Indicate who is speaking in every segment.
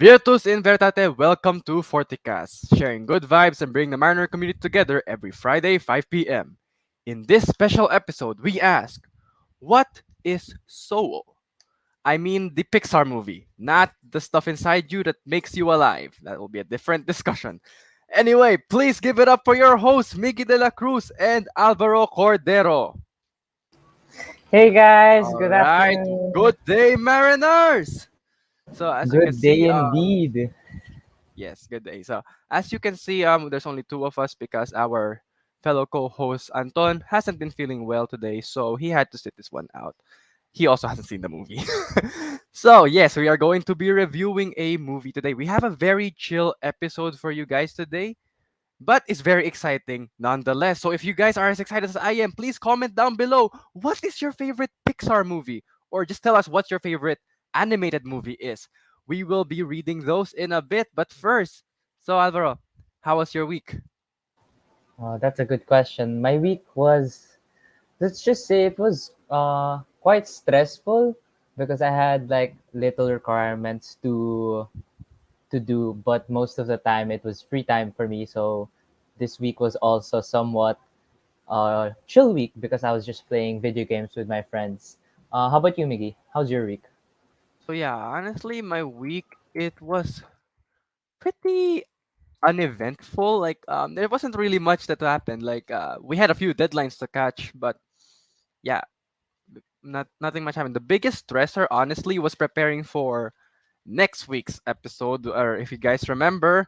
Speaker 1: Virtus in Veritate, welcome to Fortikast, sharing good vibes and bringing the Mariner community together every Friday, 5 p.m. In this special episode, we ask, what is soul? I mean the Pixar movie, not the stuff inside you that makes you alive. That will be a different discussion. Anyway, please give it up for your hosts, Miggy de la Cruz and Alvaro Cordero.
Speaker 2: Hey guys,
Speaker 1: All
Speaker 2: good
Speaker 1: right,
Speaker 2: afternoon.
Speaker 1: good day, Mariners! So, as you can
Speaker 2: Good
Speaker 1: see,
Speaker 2: day indeed.
Speaker 1: yes, good day. So, as you can see, there's only two of us because our fellow co-host Anton hasn't been feeling well today, so he had to sit this one out. He also hasn't seen the movie. So, yes, we are going to be reviewing a movie today. We have a very chill episode for you guys today, but it's very exciting nonetheless. So, if you guys are as excited as I am, please comment down below. What is your favorite Pixar movie? Or just tell us what your favorite animated movie is. We will be reading those in a bit, but first, so Alvaro, how was your week?
Speaker 2: That's a good question. My week was, let's just say it was quite stressful because I had like little requirements to do, but most of the time it was free time for me. So this week was also somewhat chill week because I was just playing video games with my friends. How about you, Miggy? How's your week?
Speaker 1: So yeah, honestly, my week it was pretty uneventful. There wasn't really much that happened. We had a few deadlines to catch, but yeah, nothing much happened. The biggest stressor, honestly, was preparing for next week's episode. Or if you guys remember,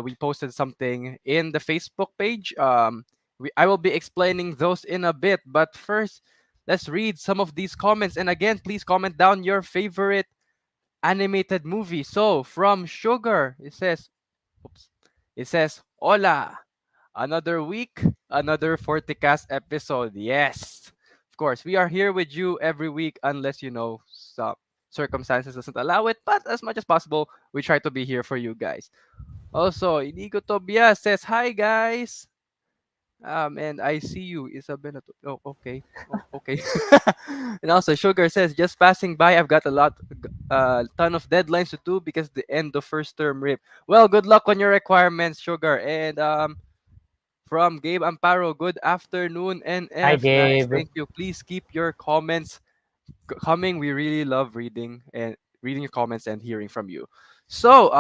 Speaker 1: we posted something in the Facebook page. I will be explaining those in a bit. But first, let's read some of these comments. And again, please comment down your favorite animated movie. So from Sugar, oops, it says, "Hola, another week, another Forticast episode." Yes, of course, we are here with you every week, unless some circumstances doesn't allow it. But as much as possible, we try to be here for you guys. Also, Inigo Tobias says, "Hi guys." And I see you, Isabella. Oh, okay. Oh, okay. And also, Sugar says, "Just passing by. I've got ton of deadlines to do because the end of first term rip. Well, good luck on your requirements, Sugar." And from Gabe Amparo, "Good afternoon,
Speaker 2: Hi,
Speaker 1: NF. Nice,
Speaker 2: Gabe.
Speaker 1: thank you. Please keep your comments coming. We really love reading your comments and hearing from you." So,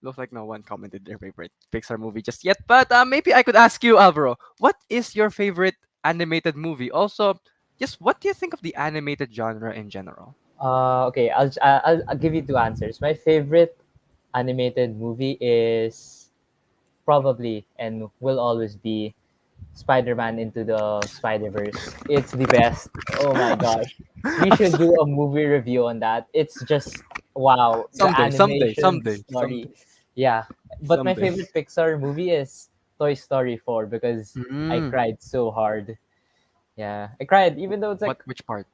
Speaker 1: looks like no one commented their favorite Pixar movie just yet, but maybe I could ask you, Alvaro, what is your favorite animated movie? Also, just what do you think of the animated genre in general?
Speaker 2: Okay, I'll give you two answers. My favorite animated movie is probably and will always be Spider-Man Into the Spider-Verse. It's the best. Oh my gosh. We should do a movie review on that. It's just wow, the
Speaker 1: Someday, someday,
Speaker 2: animation, the
Speaker 1: someday,
Speaker 2: story.
Speaker 1: someday,
Speaker 2: Yeah. But my
Speaker 1: someday.
Speaker 2: favorite Pixar movie is Toy Story 4 because I
Speaker 1: Mm,
Speaker 2: cried so hard. Yeah. I cried even though it's like
Speaker 1: which part?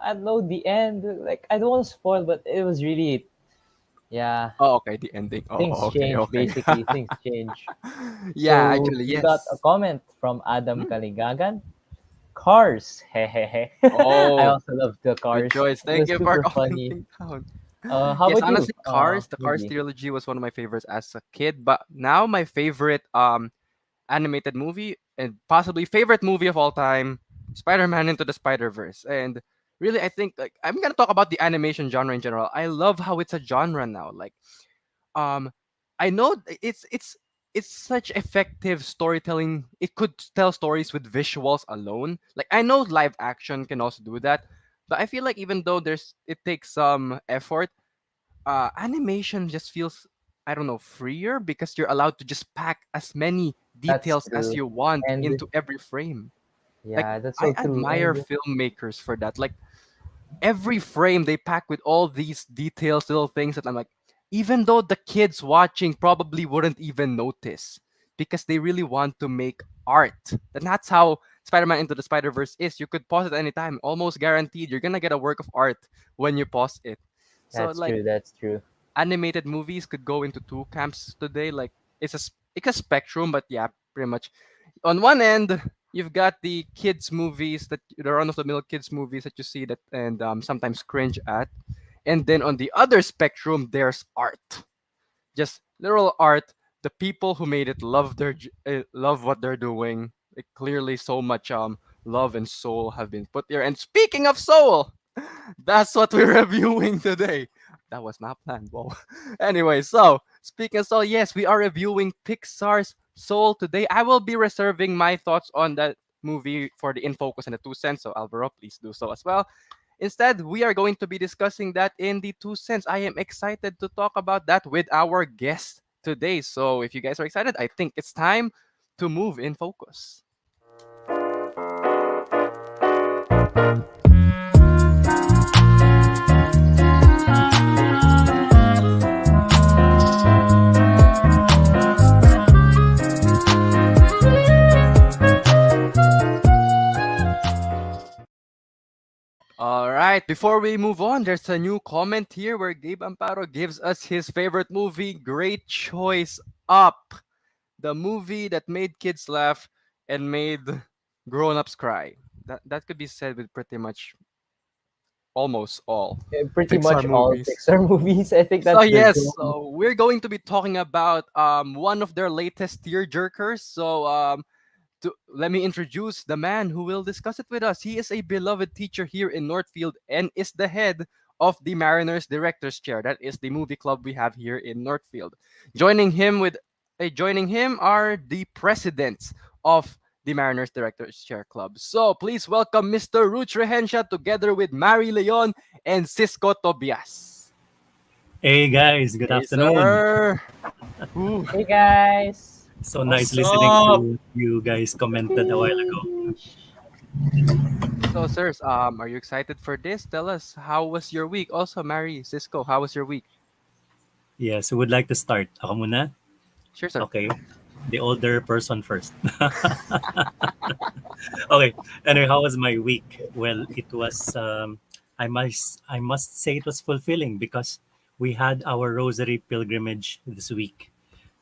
Speaker 2: I don't know the end. Like I don't want to spoil, but it was really yeah.
Speaker 1: Oh, okay, the ending.
Speaker 2: Things
Speaker 1: Oh, okay,
Speaker 2: change
Speaker 1: okay.
Speaker 2: basically. Things change.
Speaker 1: Yeah,
Speaker 2: So
Speaker 1: actually,
Speaker 2: we got a
Speaker 1: yes.
Speaker 2: comment from Adam
Speaker 1: Hmm?
Speaker 2: Kaligagan. Cars. Hehehe. I
Speaker 1: Oh,
Speaker 2: also love the
Speaker 1: good
Speaker 2: Cars.
Speaker 1: choice.
Speaker 2: It
Speaker 1: Thank
Speaker 2: was
Speaker 1: you for
Speaker 2: super funny.
Speaker 1: commenting down.
Speaker 2: How
Speaker 1: Yes,
Speaker 2: about you?
Speaker 1: honestly, Cars, the Cars
Speaker 2: Maybe.
Speaker 1: trilogy was one of my favorites as a kid, but now my favorite animated movie and possibly favorite movie of all time, Spider-Man Into the Spider-Verse. And really I think I'm going to talk about the animation genre in general. I love how it's a genre now. Um I know it's such effective storytelling. It could tell stories with visuals alone. Like I know live action can also do that, but I feel like even though it takes some effort, animation just feels, I don't know, freer because you're allowed to just pack as many
Speaker 2: That's
Speaker 1: details as
Speaker 2: true.
Speaker 1: you want
Speaker 2: And
Speaker 1: into every frame. Like
Speaker 2: yeah, that's
Speaker 1: I
Speaker 2: so true.
Speaker 1: admire
Speaker 2: And
Speaker 1: filmmakers for that. Like every frame they pack with all these details, little things that I'm like, even though the kids watching probably wouldn't even notice because they really want to make art. And that's how Spider-Man Into the Spider-Verse is. You could pause it anytime, almost guaranteed you're gonna get a work of art when you pause it. So
Speaker 2: that's
Speaker 1: like
Speaker 2: true. That's true.
Speaker 1: animated movies could go into two camps today. Like it's a spectrum, but yeah, pretty much. On one end, you've got the kids movies, that the run of the mill kids movies that you see that and sometimes cringe at, And then on the other spectrum, there's art, just literal art. The people who made it love love what they're doing. Like, clearly, so much love and soul have been put there. And speaking of soul, that's what we're reviewing today. That was not planned. Whoa. Anyway, so speaking of soul, yes, we are reviewing Pixar's Soul today. I will be reserving my thoughts on that movie for the In Focus and the Two Cents. So Alvaro, please do so as well. Instead, we are going to be discussing that in the Two Cents. I am excited to talk about that with our guest today. So if you guys are excited, I think it's time to move in focus. All right, before we move on, there's a new comment here where Gabe Amparo gives us his favorite movie. Great choice, Up. The movie that made kids laugh and made grown-ups cry. That could be said with pretty much almost all
Speaker 2: Pretty
Speaker 1: Pixar
Speaker 2: much all
Speaker 1: movies.
Speaker 2: Pixar movies. I think
Speaker 1: So
Speaker 2: that's the
Speaker 1: yes,
Speaker 2: goal.
Speaker 1: so we're going to be talking about one of their latest tear jerkers. So let me introduce the man who will discuss it with us. He is a beloved teacher here in Northfield and is the head of the Mariners Directors Chair. That is the movie club we have here in Northfield. Joining him are the presidents of the Mariners Directors Chair Club. So please welcome Mr. Ruch Rehensha together with Mary Leon and Cisco Tobias.
Speaker 3: Hey guys, good
Speaker 1: Hey,
Speaker 3: afternoon.
Speaker 1: sir. Ooh.
Speaker 2: Hey guys.
Speaker 3: So nice
Speaker 4: What's
Speaker 3: listening
Speaker 4: up?
Speaker 3: to you guys commented a while ago.
Speaker 2: Sheesh.
Speaker 1: So, sirs, are you excited for this? Tell us, how was your week? Also, Mary, Cisco, how was your week?
Speaker 3: Yes, who would like to start? Ako muna?
Speaker 1: Sure, sir.
Speaker 3: Okay. The older person first. Okay. Anyway, how was my week? Well, it was I must say it was fulfilling because we had our rosary pilgrimage this week.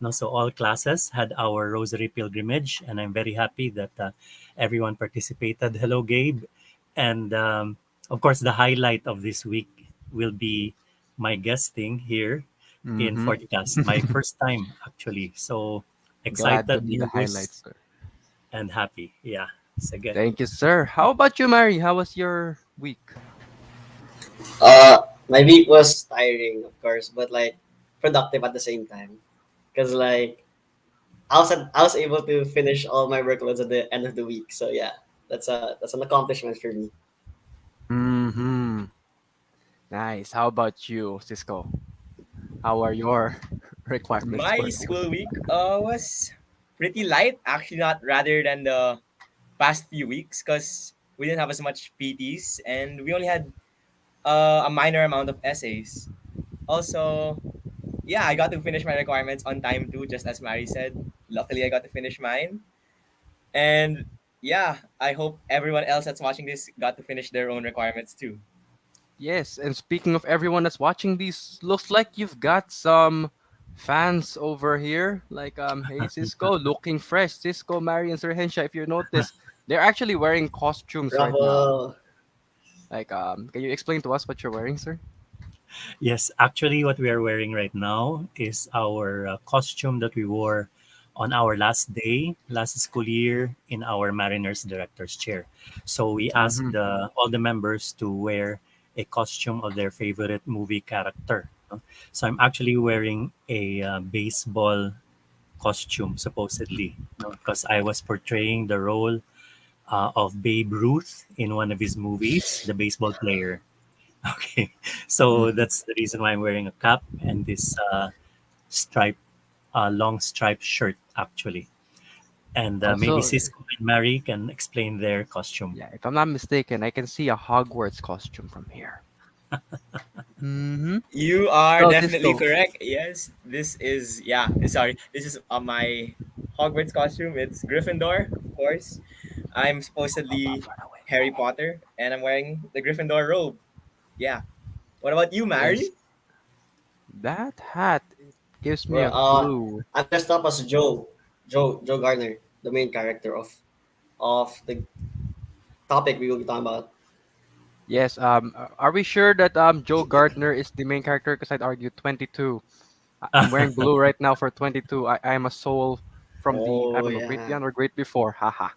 Speaker 3: No, so all classes had our rosary pilgrimage, and I'm very happy that everyone participated. Hello, Gabe, and of course, the highlight of this week will be my guesting here in
Speaker 1: Mm-hmm.
Speaker 3: Fortikast. My first time actually, so
Speaker 1: Glad to
Speaker 3: excited,
Speaker 1: be the
Speaker 3: nervous,
Speaker 1: highlights, sir.
Speaker 3: and happy. Yeah, sige.
Speaker 1: Thank you, sir. How about you, Mary? How was your week?
Speaker 4: My week was tiring, of course, but like productive at the same time. Cause like I was able to finish all my workloads at the end of the week. So yeah, that's an accomplishment for me.
Speaker 1: Mm-hmm. Nice. How about you, Cisco? How are your requirements for
Speaker 5: My
Speaker 1: the week?
Speaker 5: school week was pretty light, actually, not rather than the past few weeks, because we didn't have as much PTs and we only had a minor amount of essays. Also, yeah, I got to finish my requirements on time too, just as Mary said. Luckily, I got to finish mine. And yeah, I hope everyone else that's watching this got to finish their own requirements too.
Speaker 1: Yes, and speaking of everyone that's watching these, looks like you've got some fans over here. Like, hey, Cisco, looking fresh. Cisco, Mary, and Sir Hensha, if you notice, they're actually wearing costumes right now.
Speaker 4: Bravo.
Speaker 1: Like, can you explain to us what you're wearing, sir?
Speaker 3: Yes, actually, what we are wearing right now is our costume that we wore on our last day, last school year, in our Mariners Director's Chair. So we asked
Speaker 1: Mm-hmm.
Speaker 3: all the members to wear a costume of their favorite movie character. No? So I'm actually wearing a baseball costume, supposedly, because I was portraying the role of Babe Ruth in one of his movies, the baseball player. Okay, so
Speaker 1: Mm-hmm.
Speaker 3: that's the reason why I'm wearing a cap and this stripe, long striped shirt actually. And maybe
Speaker 1: Also,
Speaker 3: Cisco and Mary can explain their costume.
Speaker 1: yeah, if I'm not mistaken, I can see a Hogwarts costume from here. Mm-hmm.
Speaker 5: You are
Speaker 1: So,
Speaker 5: definitely
Speaker 1: Cisco.
Speaker 5: correct. Yes, this is sorry. This is my Hogwarts costume. It's Gryffindor, of course. I'm supposedly Harry Potter, and I'm wearing the Gryffindor robe. Yeah. What about you,
Speaker 1: Yes,
Speaker 5: Mary?
Speaker 1: that hat gives me
Speaker 4: Well,
Speaker 1: a clue.
Speaker 4: I'm dressed up as Joe Gardner, the main character of the topic we will be talking about.
Speaker 1: Yes. Are we sure that Joe Gardner is the main character? Because I'd argue 22. I'm wearing blue right now for 22. I am a soul from the, I
Speaker 4: Oh
Speaker 1: don't know, great
Speaker 4: yeah.
Speaker 1: beyond or great before. Haha.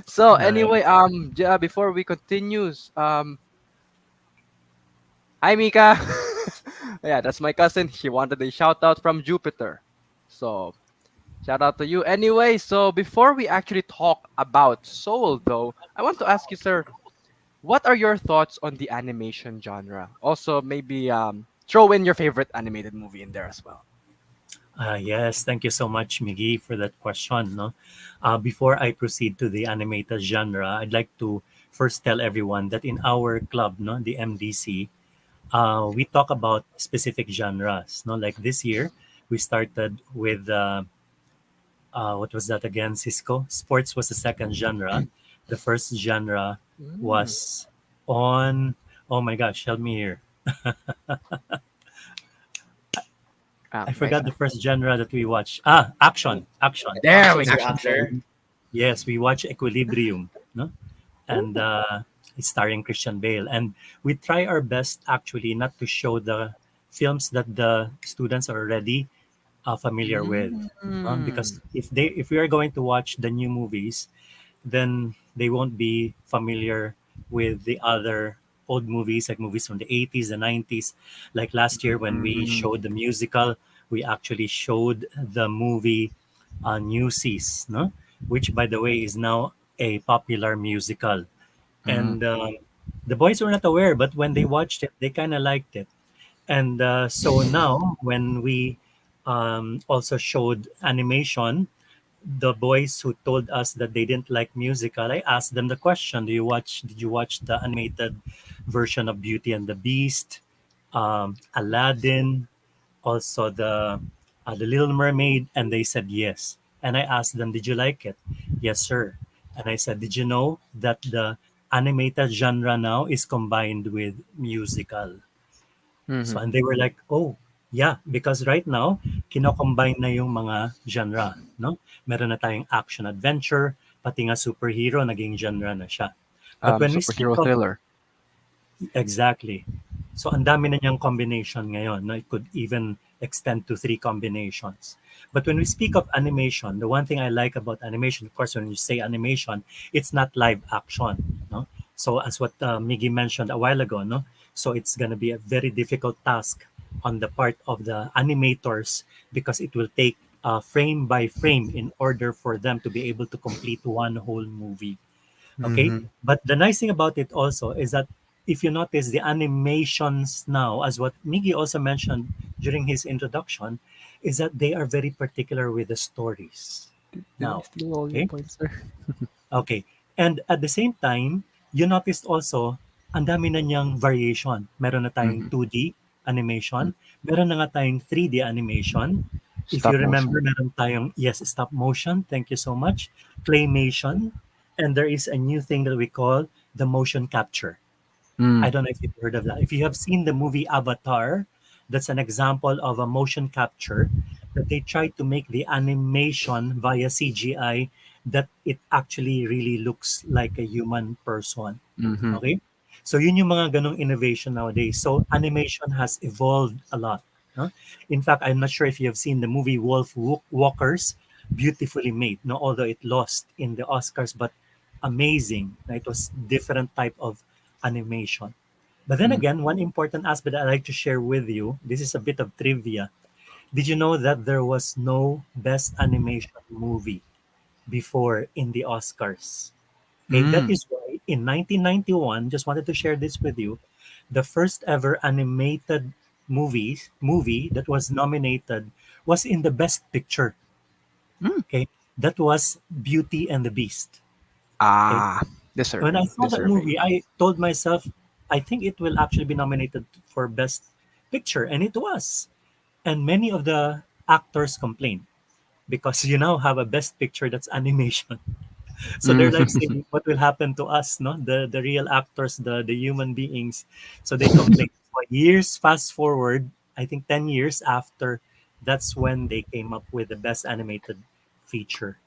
Speaker 1: So
Speaker 3: Right.
Speaker 1: anyway, before we continue, hi Mika. Yeah, that's my cousin. She wanted a shout out from Jupiter. So shout out to you. Anyway, so before we actually talk about Soul, though, I want to ask you, sir, what are your thoughts on the animation genre? Also, maybe throw in your favorite animated movie in there as well.
Speaker 3: Yes, thank you so much, Miggy, for that question. No, before I proceed to the animated genre, I'd like to first tell everyone that in our club, no, the MDC, we talk about specific genres. No, like this year, we started with what was that again? Cisco. Sports was the second genre. The first genre
Speaker 1: Mm.
Speaker 3: was on. Oh my gosh, help me here. I
Speaker 1: Nice.
Speaker 3: forgot the first genre that we watched. Ah, action, action.
Speaker 1: There we
Speaker 5: Actions
Speaker 1: go.
Speaker 4: Action
Speaker 5: Reactor.
Speaker 4: film.
Speaker 3: We, yes, we watched Equilibrium, no, and it's starring Christian Bale. And we try our best actually not to show the films that the students are already familiar with,
Speaker 1: Mm.
Speaker 3: because if we are going to watch the new movies, then they won't be familiar with the other old movies, like movies from the 80s, the 90s. Like last year when we
Speaker 1: Mm.
Speaker 3: showed the musical, we actually showed the movie Newsies, no? Which, by the way, is now a popular musical.
Speaker 1: Mm.
Speaker 3: And the boys were not aware, but when they watched it, they kind of liked it. And so now, when we also showed animation, the boys who told us that they didn't like musical, I asked them the question: Did you watch the animated version of Beauty and the Beast, Aladdin, also the Little Mermaid? And they said yes. And I asked them, "Did you like it?" "Yes, sir." And I said, "Did you know that the animated genre now is combined with musical?" So,
Speaker 1: Mhm.
Speaker 3: and they were like, "Oh, yeah, because right now, kino-combine na yung mga genre, no? Meron na tayong action adventure, pati nga superhero, naging genre na siya. But when we speak
Speaker 1: Superhero
Speaker 3: of
Speaker 1: thriller.
Speaker 3: exactly. So ang dami na niyang combination ngayon. No? It could even extend to three combinations. But when we speak of animation, the one thing I like about animation, of course, when you say animation, it's not live action. No? So as what Miggy mentioned a while ago, no? So it's going to be a very difficult task on the part of the animators because it will take frame by frame in order for them to be able to complete one whole movie. Okay,
Speaker 1: Mhm.
Speaker 3: but the nice thing about it also is that if you notice the animations now, as what Miggy also mentioned during his introduction, is that they are very particular with the stories
Speaker 1: Did I
Speaker 3: now.
Speaker 1: steal all your
Speaker 3: Okay,
Speaker 1: points, sir?
Speaker 3: okay, and at the same time, you noticed also ang dami na niyang variation. Meron na tayong
Speaker 1: Mhm.
Speaker 3: 2D
Speaker 1: Mm.
Speaker 3: animation, meron na nga tayong 3D animation. If you
Speaker 1: Stop
Speaker 3: remember,
Speaker 1: motion.
Speaker 3: meron tayong, yes, stop motion, thank you so much, claymation, and there is a new thing that we call the motion capture.
Speaker 1: Mm.
Speaker 3: I don't know if you've heard of that. If you have seen the movie Avatar, that's an example of a motion capture that they try to make the animation via CGI that it actually really looks like a human person.
Speaker 1: Mhm.
Speaker 3: Okay? So yun yung mga ganong innovation nowadays. So animation has evolved a lot. No? In fact, I'm not sure if you have seen the movie Walkers, beautifully made. No, although it lost in the Oscars, but amazing. It was different type of animation. But then
Speaker 1: Mm.
Speaker 3: again, one important aspect I'd like to share with you, this is a bit of trivia. Did you know that there was no best animation movie before in the Oscars? Okay, that
Speaker 1: Mm.
Speaker 3: is why in 1991, just wanted to share this with you, the first ever animated movie that was nominated was in the best picture.
Speaker 1: Mm.
Speaker 3: Okay, that was Beauty and the Beast. Okay,
Speaker 1: Ah,
Speaker 3: when I
Speaker 1: deserving,
Speaker 3: saw that
Speaker 1: deserving.
Speaker 3: movie, I told myself, I think it will actually be nominated for Best Picture, and it was. And many of the actors complained because you now have a Best Picture that's animation. So they're like
Speaker 1: Mm.
Speaker 3: saying, what will happen to us, no? The real actors, the human beings. So they complain. So years fast forward, I think 10 years after, that's when they came up with the best animated feature.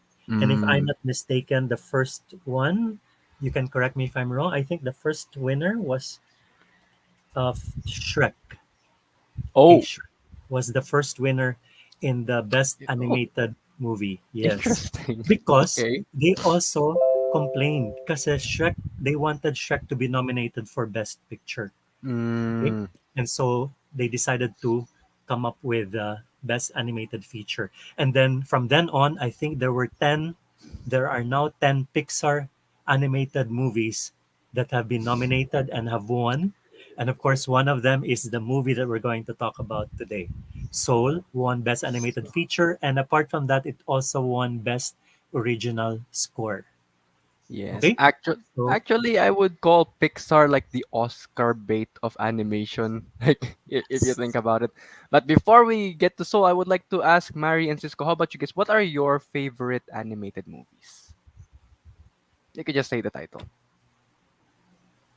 Speaker 3: And if I'm
Speaker 1: Mm.
Speaker 3: not mistaken, the first one, you can correct me if I'm wrong. I think the first winner was of Shrek. Okay,
Speaker 1: Oh,
Speaker 3: Shrek was the first winner in the best
Speaker 1: oh,
Speaker 3: animated movie. Yes,
Speaker 1: interesting.
Speaker 3: because
Speaker 1: Okay.
Speaker 3: they also complained because Shrek, they wanted Shrek to be nominated for best picture. Okay,
Speaker 1: Mm,
Speaker 3: and so they decided to come up with best animated feature. And then from then on, I think there were 10. There are now 10 Pixar animated movies that have been nominated and have won. And of course, one of them is the movie that we're going to talk about today. Soul won best animated feature, and apart from that, it also won best original score.
Speaker 1: yes.
Speaker 3: Okay, so
Speaker 1: Actually, I would call Pixar like the Oscar bait of animation, like if you think about it. But before we get to Soul, I would like to ask Mari and Cisco, how about you guys? What are your favorite animated movies? You could just say the title.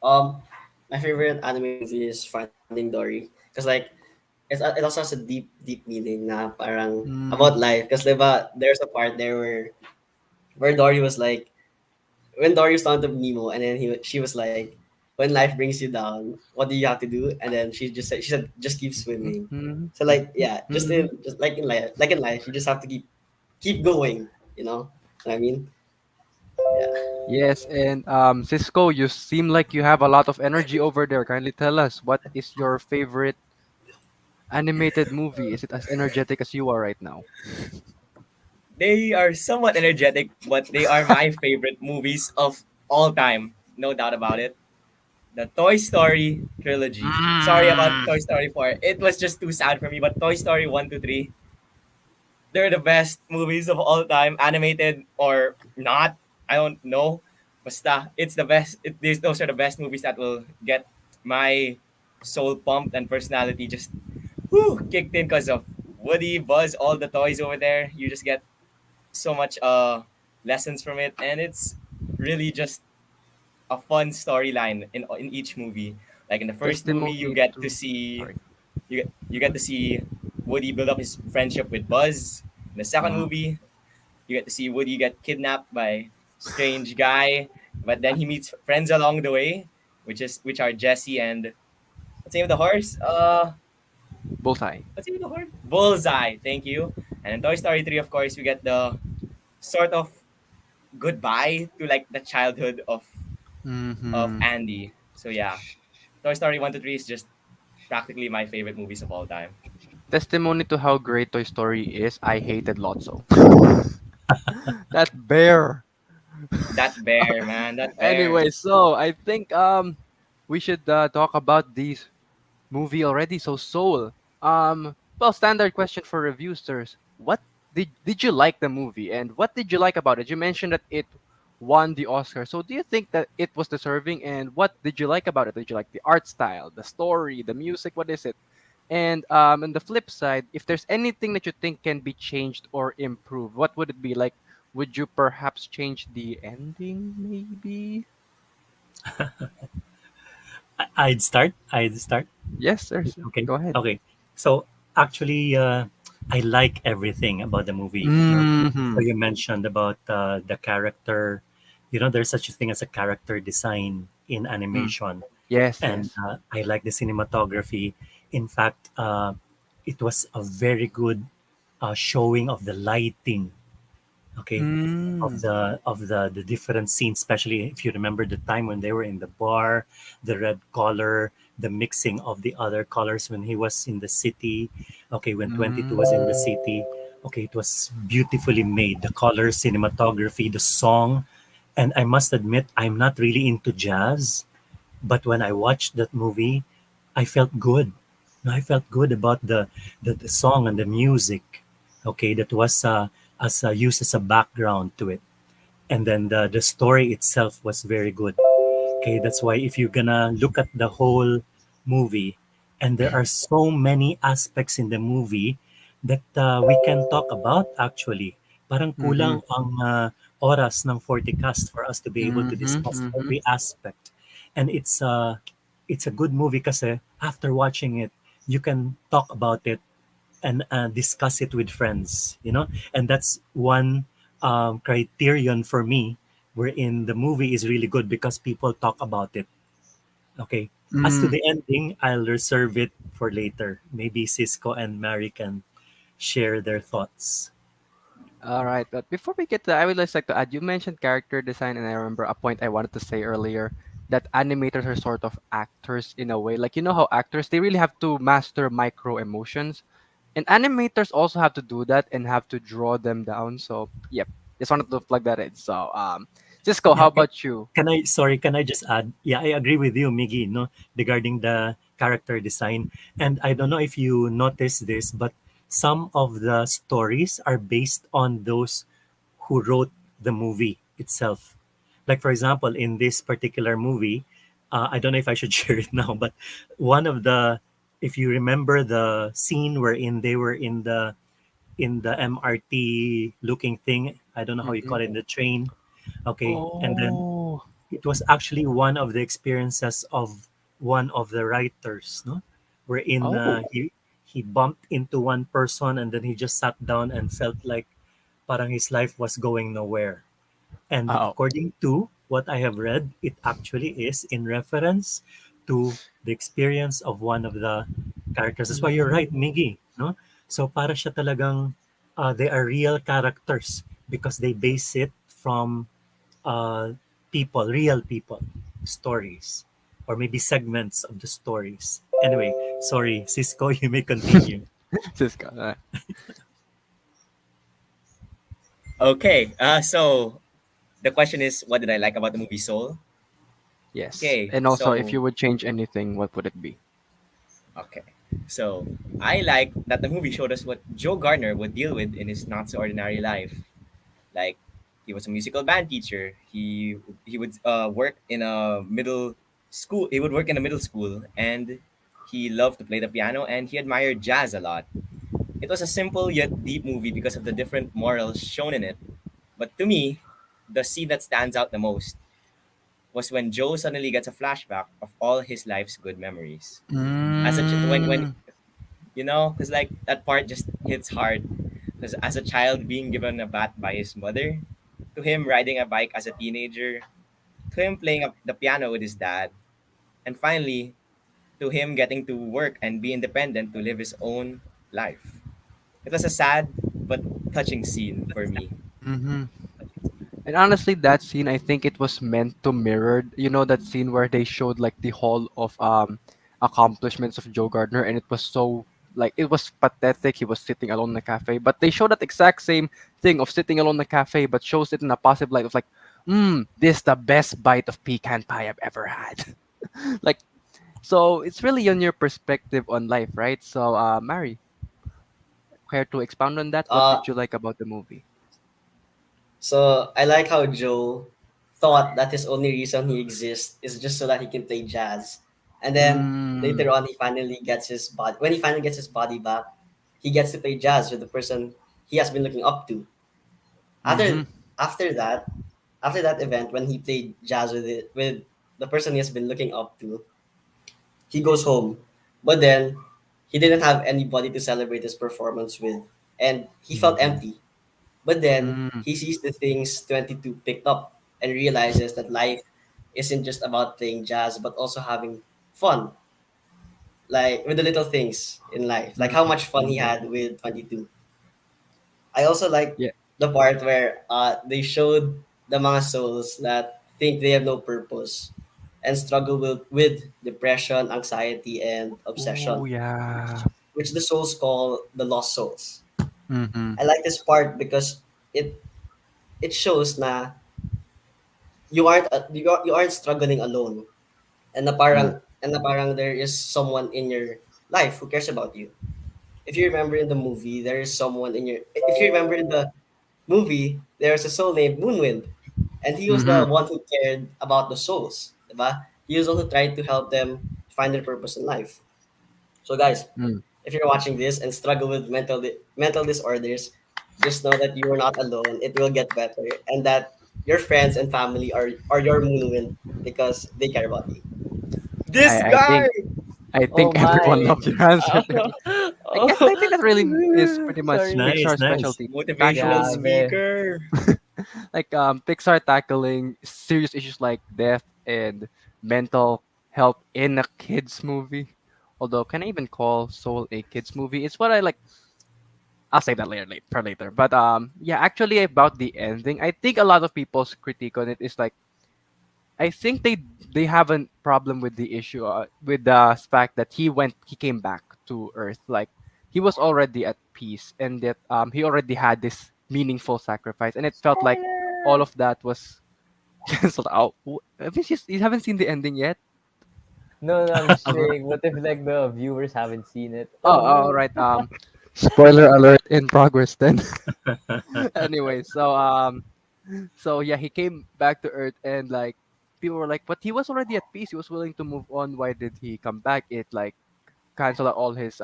Speaker 4: Um, my favorite animated movie is Finding Dory, because like it also has a deep meaning na parang about
Speaker 1: Mm,
Speaker 4: life. Because there's a part there where Dory was like, when Dory was talking to Nemo, and then she was like, when life brings you down, what do you have to do? And then she said just keep
Speaker 1: mhm,
Speaker 4: swimming.
Speaker 1: mhm,
Speaker 4: So like yeah,
Speaker 1: mhm.
Speaker 4: just like in life, you just have to keep going. You know what I mean? Yeah.
Speaker 1: Yes, and Cisco, you seem like you have a lot of energy over there. Kindly tell us, what is your favorite animated movie? Is it as energetic as you are right now?
Speaker 5: They are somewhat energetic, but they are my favorite movies of all time. No doubt about it. The Toy Story trilogy. Sorry about
Speaker 1: Mm.
Speaker 5: Toy Story 4. It was just too sad for me, but Toy Story 1 to 3, they're the best movies of all time, animated or not. I don't know. Basta, it's the best. Those are the best movies that will get my soul pumped and personality just kicked in because of Woody, Buzz, all the toys over there. You just get so much lessons from it, and it's really just a fun storyline in each movie. Like in the first movie, you
Speaker 1: Testimony
Speaker 5: get to
Speaker 1: to.
Speaker 5: see
Speaker 1: Sorry.
Speaker 5: you get to see Woody build up his friendship with Buzz. In the second
Speaker 1: Mm.
Speaker 5: movie, you get to see Woody get kidnapped by strange guy, but then he meets friends along the way, which are Jesse and what's the name of the horse?
Speaker 1: Bullseye.
Speaker 5: What's the name of the horse? Bullseye. Thank you. And in Toy Story 3, of course, we get the sort of goodbye to like the childhood of
Speaker 1: Mm-hmm.
Speaker 5: Andy. So yeah, Toy Story 1 to 3 is just practically my favorite movies of all time.
Speaker 1: Testimony to how great Toy Story is. I hated Lotso. That bear.
Speaker 5: That bear, man, that bear.
Speaker 1: Anyway, so I think we should talk about these movie already. So Soul. Well, standard question for reviewers. What did you like the movie, and what did you like about it? You mentioned that it won the Oscar. So do you think that it was deserving, and what did you like about it? Did you like the art style, the story, the music? What is it? And on the flip side, if there's anything that you think can be changed or improved, what would it be? Like, would you perhaps change the ending, maybe?
Speaker 3: I'd start. I'd start.
Speaker 1: Yes, sir. Sir.
Speaker 3: Okay.
Speaker 1: Go ahead.
Speaker 3: Okay. So actually, I like everything about the movie. So
Speaker 1: Mm-hmm.
Speaker 3: you mentioned about the character. There's such a thing as a character design in
Speaker 1: Mm.
Speaker 3: animation,
Speaker 1: Yes,
Speaker 3: and
Speaker 1: yes.
Speaker 3: I like the cinematography. In fact, it was a very good showing of the lighting. Okay,
Speaker 1: Mm.
Speaker 3: of the different scenes, especially if you remember the time when they were in the bar, the red color, the mixing of the other colors when he was in the city. Okay, when 22
Speaker 1: Mm.
Speaker 3: was in the city. Okay, it was beautifully made. The color, cinematography, the song. And I must admit, I'm not really into jazz, but when I watched that movie, I felt good. No, I felt good about the song and the music. Okay, that was as used as a background to it, and then the story itself was very good. Okay, that's why if you're gonna look at the whole movie, and there are so many aspects in the movie that we can talk about actually. Parang
Speaker 1: Mm-hmm.
Speaker 3: kulang ang oras ng Fortikast for us to be able to
Speaker 1: Mm-hmm.
Speaker 3: discuss
Speaker 1: Mm-hmm.
Speaker 3: every aspect. And it's a good movie kasi after watching it, you can talk about it and discuss it with friends. And that's one criterion for me wherein the movie is really good because people talk about it. Okay, As to
Speaker 1: Mm.
Speaker 3: the ending, I'll reserve it for later. Maybe Cisco and Mary can share their thoughts.
Speaker 1: All right, but before we get to that, I would just like to add. You mentioned character design, and I remember a point I wanted to say earlier that animators are sort of actors in a way. Like you know how actors they really have to master micro emotions, and animators also have to do that and have to draw them down. So yep, just wanted to plug that in. So Cisco,
Speaker 3: Yeah,
Speaker 1: how about you?
Speaker 3: can I sorry, can I just add? Yeah, I agree with you, Miggy, no, regarding the character design. And I don't know if you noticed this, but some of the stories are based on those who wrote the movie itself. Like for example, in this particular movie, I don't know if I should share it now, but one of the if you remember the scene wherein they were in the MRT looking thing, I don't know how you
Speaker 1: Mm-hmm.
Speaker 3: call it, the train. Okay, and then
Speaker 1: Oh,
Speaker 3: it was actually one of the experiences of one of the writers, no, wherein
Speaker 1: oh,
Speaker 3: he bumped into one person and then he just sat down and felt like parang his life was going nowhere. And
Speaker 1: oh.
Speaker 3: according to what I have read, it actually is in reference to the experience of one of the characters. That's why you're right,
Speaker 1: Mm.
Speaker 3: Miggy, no? So para siya talagang they are real characters because they base it from uh, people, real people, stories, or maybe segments of the stories. Anyway, sorry, Cisco, you may continue.
Speaker 1: Cisco.
Speaker 5: Okay. So the question is, what did I like about the movie Soul?
Speaker 1: Yes,
Speaker 5: Okay.
Speaker 1: and also if you would change anything, what would it be?
Speaker 5: Okay. So I like that the movie showed us what Joe Gardner would deal with in his not so ordinary life. Like he was a musical band teacher. He would work in a middle school. He would work in a middle school, and he loved to play the piano, and he admired jazz a lot. It was a simple yet deep movie because of the different morals shown in it. But to me, the scene that stands out the most was when Joe suddenly gets a flashback of all his life's good memories. When
Speaker 1: Mm.
Speaker 5: because like that part just hits hard. Because as a child, being given a bat by his mother, to him riding a bike as a teenager, to him playing the piano with his dad, and finally to him getting to work and be independent to live his own life. It was a sad but touching scene for me.
Speaker 1: Mm-hmm. And honestly, that scene, I think it was meant to mirror, you know, that scene where they showed like the hall of accomplishments of Joe Gardner, and it was so like it was pathetic. He was sitting alone in a cafe, but they showed that exact same thing of sitting alone in a cafe, but shows it in a positive light of like, this the best bite of pecan pie I've ever had. Like, so it's really on your perspective on life, right? So, Mary, care to expound on that? What
Speaker 4: Uh,
Speaker 1: did you like about the movie?
Speaker 4: so I like how Joe thought that his only reason he exists is just so that he can play jazz, and then
Speaker 1: Mm,
Speaker 4: later on he finally gets his body. When he finally gets his body back, he gets to play jazz with the person he has been looking up to.
Speaker 1: mm-hmm,
Speaker 4: After after that, after that event when he played jazz with the person he has been looking up to, he goes home. But then he didn't have anybody to celebrate his performance with, and he felt
Speaker 3: Mhm.
Speaker 4: empty. But then
Speaker 1: mm,
Speaker 4: he sees the things 22 picked up and realizes that life isn't just about playing jazz, but also having fun, like with the little things in life, like how
Speaker 1: mm.
Speaker 4: much fun he had with 22. I also like
Speaker 1: Yeah.
Speaker 4: the part where they showed the mga souls that think they have no purpose and struggle with depression, anxiety, and
Speaker 1: Oh
Speaker 4: obsession,
Speaker 1: yeah.
Speaker 4: which the souls call the lost souls.
Speaker 1: Mhm.
Speaker 4: I like this part because it shows na you aren't struggling alone, and
Speaker 1: Mm.
Speaker 4: na parang there is someone in your life who cares about you. If you remember in the movie, there is someone in your if you remember in the movie, there's a soul named Moonwind, and he was the
Speaker 1: Mhm.
Speaker 4: one who cared about the souls, diba? He was the one who tried to help them find their purpose in life. So guys,
Speaker 1: Mm.
Speaker 4: if you're watching this and struggle with mental disorders, just know that you are not alone. It will get better, and that your friends and family are your Moonwind because they care about you.
Speaker 5: This
Speaker 1: I
Speaker 5: guy.
Speaker 1: think I
Speaker 2: Oh
Speaker 1: think everyone
Speaker 2: my.
Speaker 1: loves your answer there. I think that really is pretty much
Speaker 2: Sorry.
Speaker 3: Nice,
Speaker 1: Pixar's
Speaker 3: nice.
Speaker 1: specialty.
Speaker 5: Motivational
Speaker 2: Yeah,
Speaker 1: Tackling
Speaker 5: speaker.
Speaker 1: Pixar tackling serious issues like death and mental help in a kids movie. Although, can I even call Soul a kids movie? It's what I like. I'll say that for later. But yeah, actually about the ending, I think a lot of people's critique on it is like I think they have a problem with the issue with the fact that he came back to Earth like he was already at peace and that he already had this meaningful sacrifice and it felt like all
Speaker 2: Spoiler!
Speaker 1: of that was canceled out. I mean, you haven't seen the ending yet.
Speaker 2: No, no, I'm just
Speaker 1: Alvaro?
Speaker 2: saying, what if like the viewers haven't seen it?
Speaker 1: Oh,
Speaker 2: Oh
Speaker 1: all
Speaker 2: no.
Speaker 1: right. Spoiler alert in progress then. Anyway, so yeah, he came back to Earth and like people were like, but he was already at peace. He was willing to move on. Why did he come back? It like canceled out all his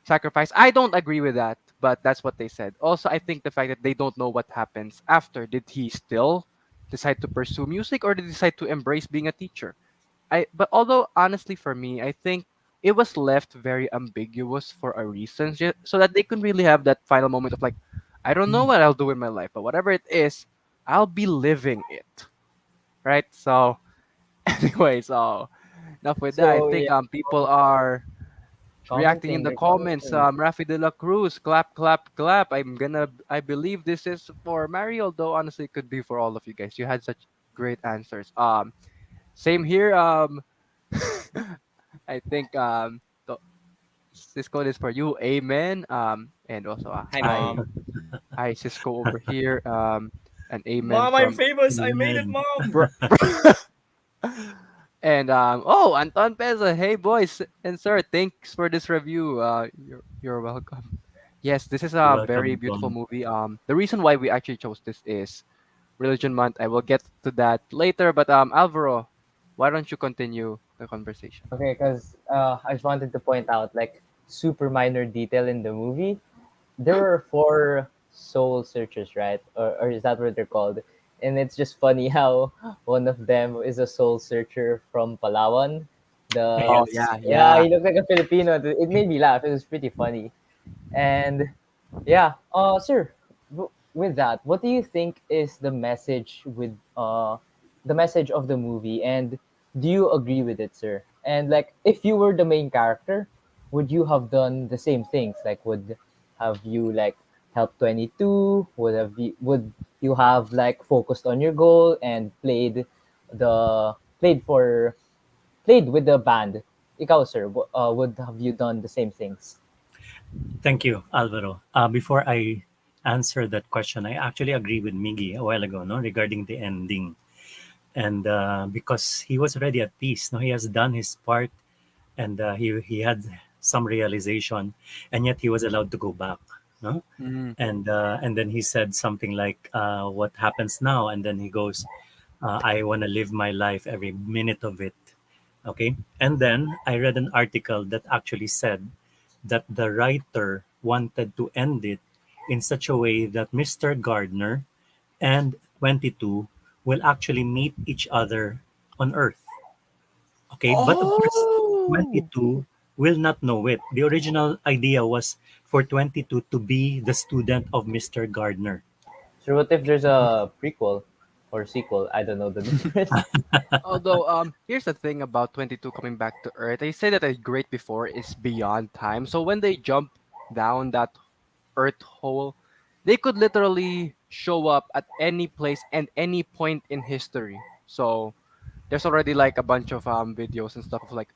Speaker 1: sacrifice. I don't agree with that, but that's what they said. Also, I think the fact that they don't know what happens after. Did he still decide to pursue music or did he decide to embrace being a teacher? But although honestly for me, I think it was left very ambiguous for a reason, so that they can really have that final moment of like, I don't know what I'll do in my life, but whatever it is, I'll be living it, right? So anyway, so enough with that. I
Speaker 2: So
Speaker 1: think
Speaker 2: yeah,
Speaker 1: people are reacting in
Speaker 2: commenting,
Speaker 1: the
Speaker 2: they're
Speaker 1: comments.
Speaker 2: commenting.
Speaker 1: Rafi de la Cruz, clap, clap, clap. I believe this is for Mary, although honestly it could be for all of you guys. You had such great answers. Same here. I think Cisco is for you. Amen. And also
Speaker 5: Hi,
Speaker 1: hi,
Speaker 5: mom.
Speaker 1: hi Cisco over here. An amen
Speaker 5: Mom, I'm
Speaker 1: from
Speaker 5: famous. I made it,
Speaker 3: Amen.
Speaker 5: mom.
Speaker 1: bro. And oh, Anton Peza. Hey boys and sir, thanks for this review. You're welcome. Yes, this is
Speaker 3: You're
Speaker 1: a
Speaker 3: welcome,
Speaker 1: very beautiful
Speaker 3: Anton.
Speaker 1: movie. The reason why we actually chose this is Religion Month. I will get to that later, but Alvaro, why don't you continue the conversation?
Speaker 2: Okay, because I just wanted to point out like super minor detail in the movie. There were four soul searchers, right? Or is that what they're called? And it's just funny how one of them is a soul searcher from Palawan. The
Speaker 1: Oh
Speaker 3: Yes.
Speaker 1: yeah,
Speaker 2: Yeah,
Speaker 1: yeah.
Speaker 2: he looked like a Filipino. It made me laugh. It was pretty funny. And yeah, sir, with that, what do you think is the message of the movie, and do you agree with it, sir? And like, if you were the main character, would you have done the same things? Like, would have you like helped 22? Would you have like focused on your goal and the played for played with the band? Ikaw, sir, would have you done the same things?
Speaker 3: Thank you, Alvaro. Before I answer that question, I actually agree with Miggy a while ago, no, regarding the ending. And because he was already at peace, no, he has done his part, and he had some realization, and yet he was allowed to go back, no.
Speaker 1: Mm-hmm.
Speaker 3: And then he said something like, "What happens now?" And then he goes, "I want to live my life every minute of it." Okay. And then I read an article that actually said that the writer wanted to end it in such a way that Mr. Gardner and 22 will actually meet each other on Earth. Okay. But of course,
Speaker 1: Oh,
Speaker 3: 22 will not know it. The original idea was for 22 to be the student of Mr. Gardner.
Speaker 2: So what if there's a prequel or sequel? I don't know the difference.
Speaker 1: although here's the thing about 22 coming back to Earth. They say that a great before is beyond time. So when they jump down that Earth hole, they could literally show up at any place and any point in history. So there's already like a bunch of videos and stuff of like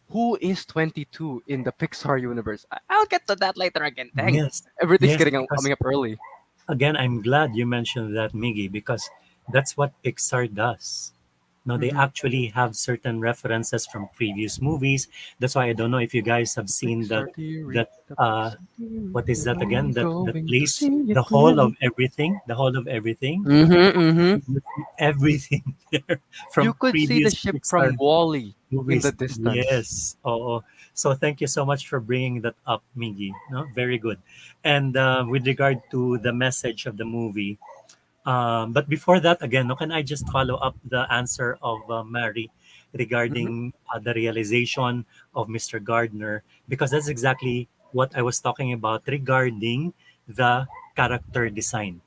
Speaker 1: who is 22 in the Pixar universe. I'll get to that later again. Dang,
Speaker 3: Yes.
Speaker 1: everything's
Speaker 3: Yes,
Speaker 1: getting
Speaker 3: because
Speaker 1: coming up early.
Speaker 3: again, I'm glad you mentioned that, Miggy, because that's what Pixar does. No, they
Speaker 1: Mm-hmm.
Speaker 3: actually have certain references from previous movies. That's why I don't know if you guys have
Speaker 1: The
Speaker 3: seen
Speaker 1: Pixar
Speaker 3: that
Speaker 1: theory,
Speaker 3: that
Speaker 1: the
Speaker 3: uh
Speaker 1: Pixar theory.
Speaker 3: what is
Speaker 1: We're
Speaker 3: that
Speaker 1: only
Speaker 3: again? That
Speaker 1: going to
Speaker 3: place,
Speaker 1: see it
Speaker 3: the whole of
Speaker 1: clearly.
Speaker 3: everything, the whole of everything.
Speaker 1: Mm-hmm, mm-hmm.
Speaker 3: You see everything there
Speaker 1: You
Speaker 3: from
Speaker 1: could see the
Speaker 3: previous
Speaker 1: ship from
Speaker 3: Pixar
Speaker 1: Wally in the
Speaker 3: movies.
Speaker 1: distance.
Speaker 3: Yes. Oh, oh. So thank you so much for bringing that up, Miggy. No, very good. And with regard to the message of the movie, but before that, again, no, can I just follow up the answer of Mary
Speaker 1: Mm-hmm.
Speaker 3: regarding the realization of Mr. Gardner? Because that's exactly what I was talking about regarding the character design.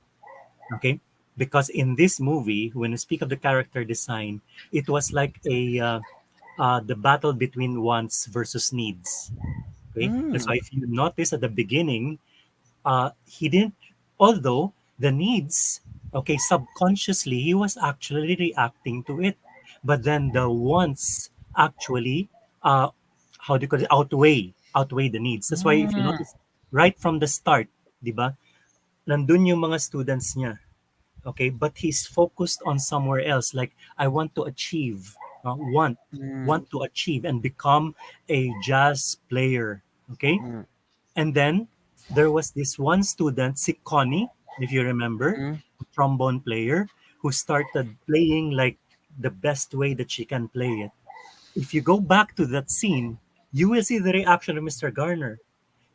Speaker 3: Okay, because in this movie, when we speak of the character design, it was like the battle between wants versus needs. Okay, that's
Speaker 1: Mm.
Speaker 3: why if you notice at the beginning, he didn't, although the needs, okay, subconsciously he was actually reacting to it, but then the wants actually, uh, how do you call it, outweigh the needs. That's why if you
Speaker 1: Mm.
Speaker 3: notice right from the start, di ba, nandun yung mga students niya. Okay, but he's focused on somewhere else, like I want to achieve,
Speaker 1: Mm.
Speaker 3: want to achieve and become a jazz player. Okay,
Speaker 1: Mm.
Speaker 3: and then there was this one student, si Connie, if you remember,
Speaker 1: Mm.
Speaker 3: a trombone player, who started playing like the best way that she can play it. If you go back to that scene, you will see the reaction of Mr. Garner.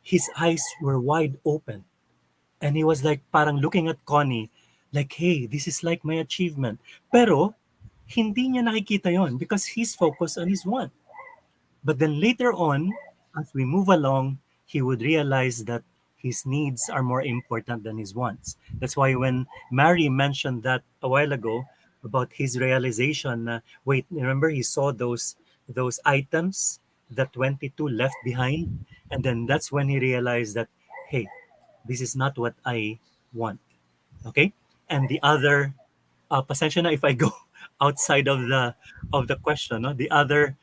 Speaker 3: His eyes were wide open, and he was like parang looking at Connie like, hey, this is like my achievement. Pero hindi niya nakikita yon because he's focused on his one. But then later on, as we move along, he would realize that his needs are more important than his wants. That's why when Mary mentioned that a while ago about his realization, wait, remember he saw those items that 22 left behind, and then that's when he realized that, hey, this is not what I want. Okay, and the other, pasensya na if I go outside of the question. No? The other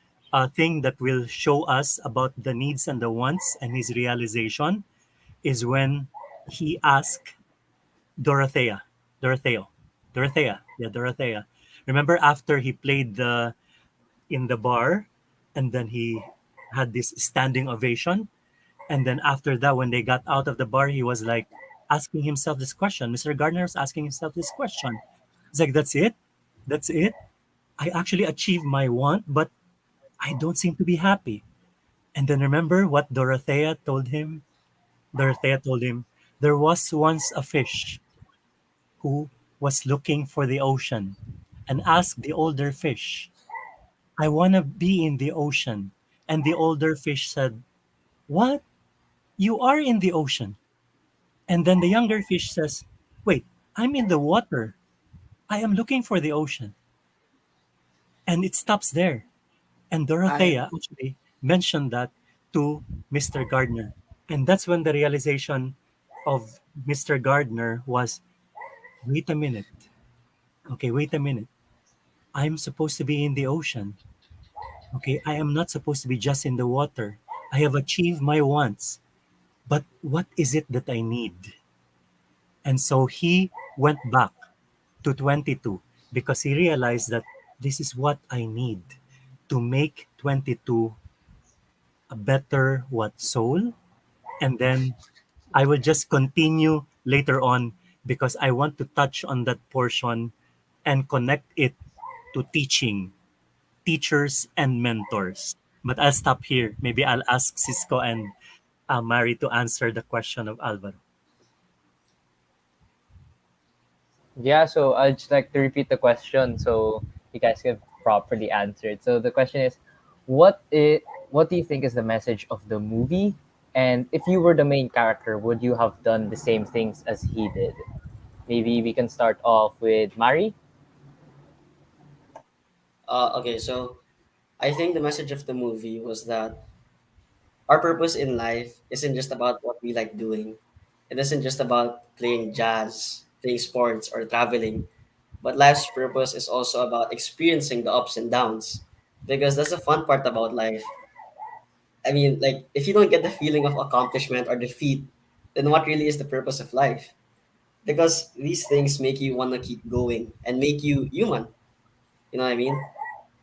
Speaker 3: thing that will show us about the needs and the wants and his realization is when he asked Dorothea, Dorotheo, Dorothea. Remember after he played the in the bar, and then he had this standing ovation, and then after that, when they got out of the bar, he was like asking himself this question. Mr. Gardner was asking himself this question. It's like, that's it? That's it? I actually achieved my want, but I don't seem to be happy. And then remember what Dorothea told him? Dorothea told him, there was once a fish who was looking for the ocean and asked the older fish, I want to be in the ocean. And the older fish said, what? You are in the ocean. And then the younger fish says, wait, I'm in the water. I am looking for the ocean. And it stops there. And
Speaker 1: I
Speaker 3: Dorothea actually mentioned that to Mr. Gardner. And that's when the realization of Mr. Gardner was, wait a minute. Okay, wait a minute. I'm supposed to be in the ocean. Okay, I am not supposed to be just in the water. I have achieved my wants. But what is it that I need? And so he went back to 22 because he realized that this is what I need to make 22 a better what soul. And then I will just continue later on because I want to touch on that portion and connect it to teaching, teachers and mentors. But I'll stop here. Maybe I'll ask Cisco and Mari to answer the question of Alvaro.
Speaker 2: Yeah, so I'd just like to repeat the question so you guys can properly answer it. So the question is, what do you think is the message of the movie? And if you were the main character, would you have done the same things as he did? Maybe we can start off with Mari.
Speaker 4: Okay, so I think the message of the movie was that our purpose in life isn't just about what we like doing. It isn't just about playing jazz, playing sports, or traveling. But life's purpose is also about experiencing the ups and downs. Because that's the fun part about life. I mean, like, if you don't get the feeling of accomplishment or defeat, then what really is the purpose of life? Because these things make you want to keep going and make you human. You know what I mean?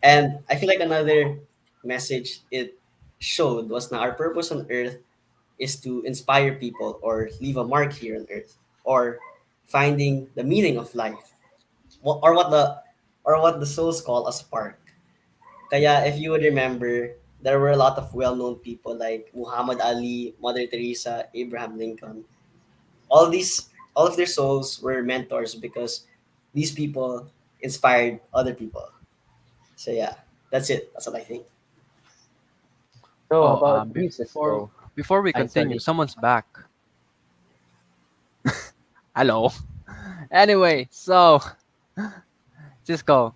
Speaker 4: And I feel like another message it showed was now our purpose on earth is to inspire people or leave a mark here on earth or finding the meaning of life or what the souls call a spark. Kaya if you would remember, there were a lot of well-known people like Muhammad Ali, Mother Teresa, Abraham Lincoln. All of their souls were mentors because these people inspired other people. So yeah, that's it. That's what I think.
Speaker 2: So how
Speaker 1: oh
Speaker 2: about you,
Speaker 1: before
Speaker 2: Cisco?
Speaker 1: before we
Speaker 2: I
Speaker 1: continue,
Speaker 2: sorry.
Speaker 1: someone's back. Hello. Anyway, so Cisco,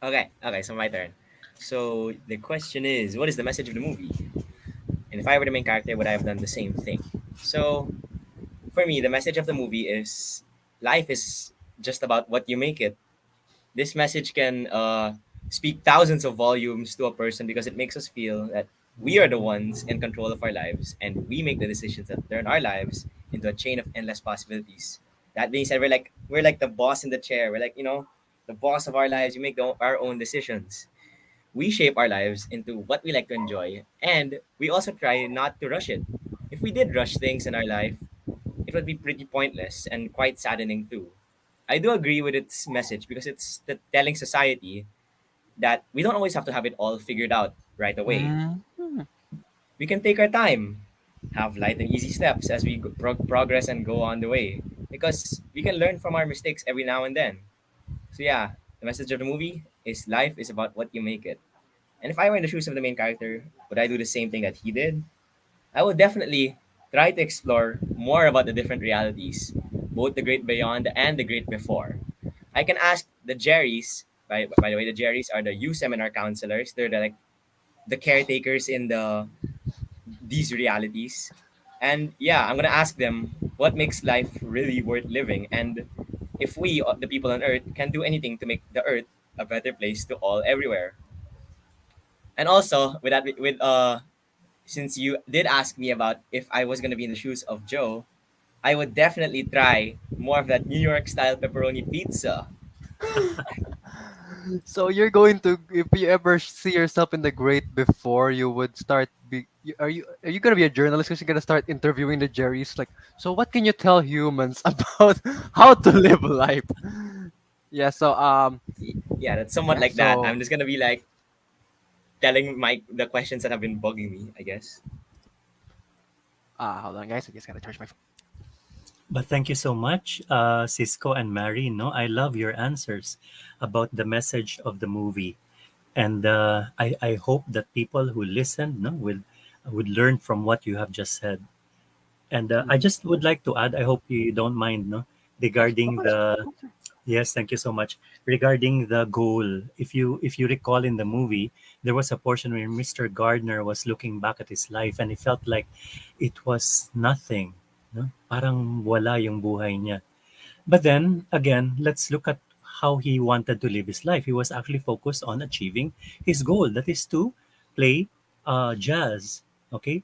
Speaker 5: Okay, so my turn. So the question is, what is the message of the movie? And if I were the main character, would I have done the same thing? So for me, the message of the movie is life is just about what you make it. This message can speak thousands of volumes to a person because it makes us feel that we are the ones in control of our lives and we make the decisions that turn our lives into a chain of endless possibilities. That being said, we're like the boss in the chair. We're like, the boss of our lives. We make our own decisions. We shape our lives into what we like to enjoy, and we also try not to rush it. If we did rush things in our life, it would be pretty pointless and quite saddening too. I do agree with its message because it's telling society that we don't always have to have it all figured out right away.
Speaker 1: Mm.
Speaker 5: We can take our time, have light and easy steps as we progress and go on the way, because we can learn from our mistakes every now and then. So yeah, the message of the movie is life is about what you make it. And if I were in the shoes of the main character, would I do the same thing that he did? I would definitely try to explore more about the different realities, both the great beyond and the great before. I can ask the Jerrys. By the way, the Jerrys are the youth seminar counselors. They're the caretakers in these realities. And yeah, I'm gonna ask them what makes life really worth living, and if we, the people on Earth, can do anything to make the Earth a better place to all everywhere. And also, since you did ask me about if I was gonna be in the shoes of Joe, I would definitely try more of that New York style pepperoni pizza.
Speaker 1: So you're going to, if you ever see yourself in the great before, you would start are you gonna be a journalist? Because you're gonna start interviewing the Jerrys, like, so what can you tell humans about how to live life? Yeah. So
Speaker 5: Yeah, that's somewhat
Speaker 1: yeah.
Speaker 5: like that. I'm
Speaker 1: So
Speaker 5: just gonna be like telling my the questions that have been bugging me, I guess.
Speaker 1: hold on, guys. I just gotta charge my phone.
Speaker 3: But thank you so much, Cisco and Mary. No, I love your answers about the message of the movie, and I hope that people who listen, no, will would learn from what you have just said. And I
Speaker 1: Mhm.
Speaker 3: just would like to add, I hope you don't mind, no,
Speaker 1: Of
Speaker 3: regarding
Speaker 1: course.
Speaker 3: the yes, thank you so much. Regarding the goal, if you recall in the movie, there was a portion where Mr. Gardner was looking back at his life and he felt like it was nothing, no? Parang wala yung buhay niya. But then again, let's look at how he wanted to live his life. He was actually focused on achieving his goal, that is to play jazz. Okay,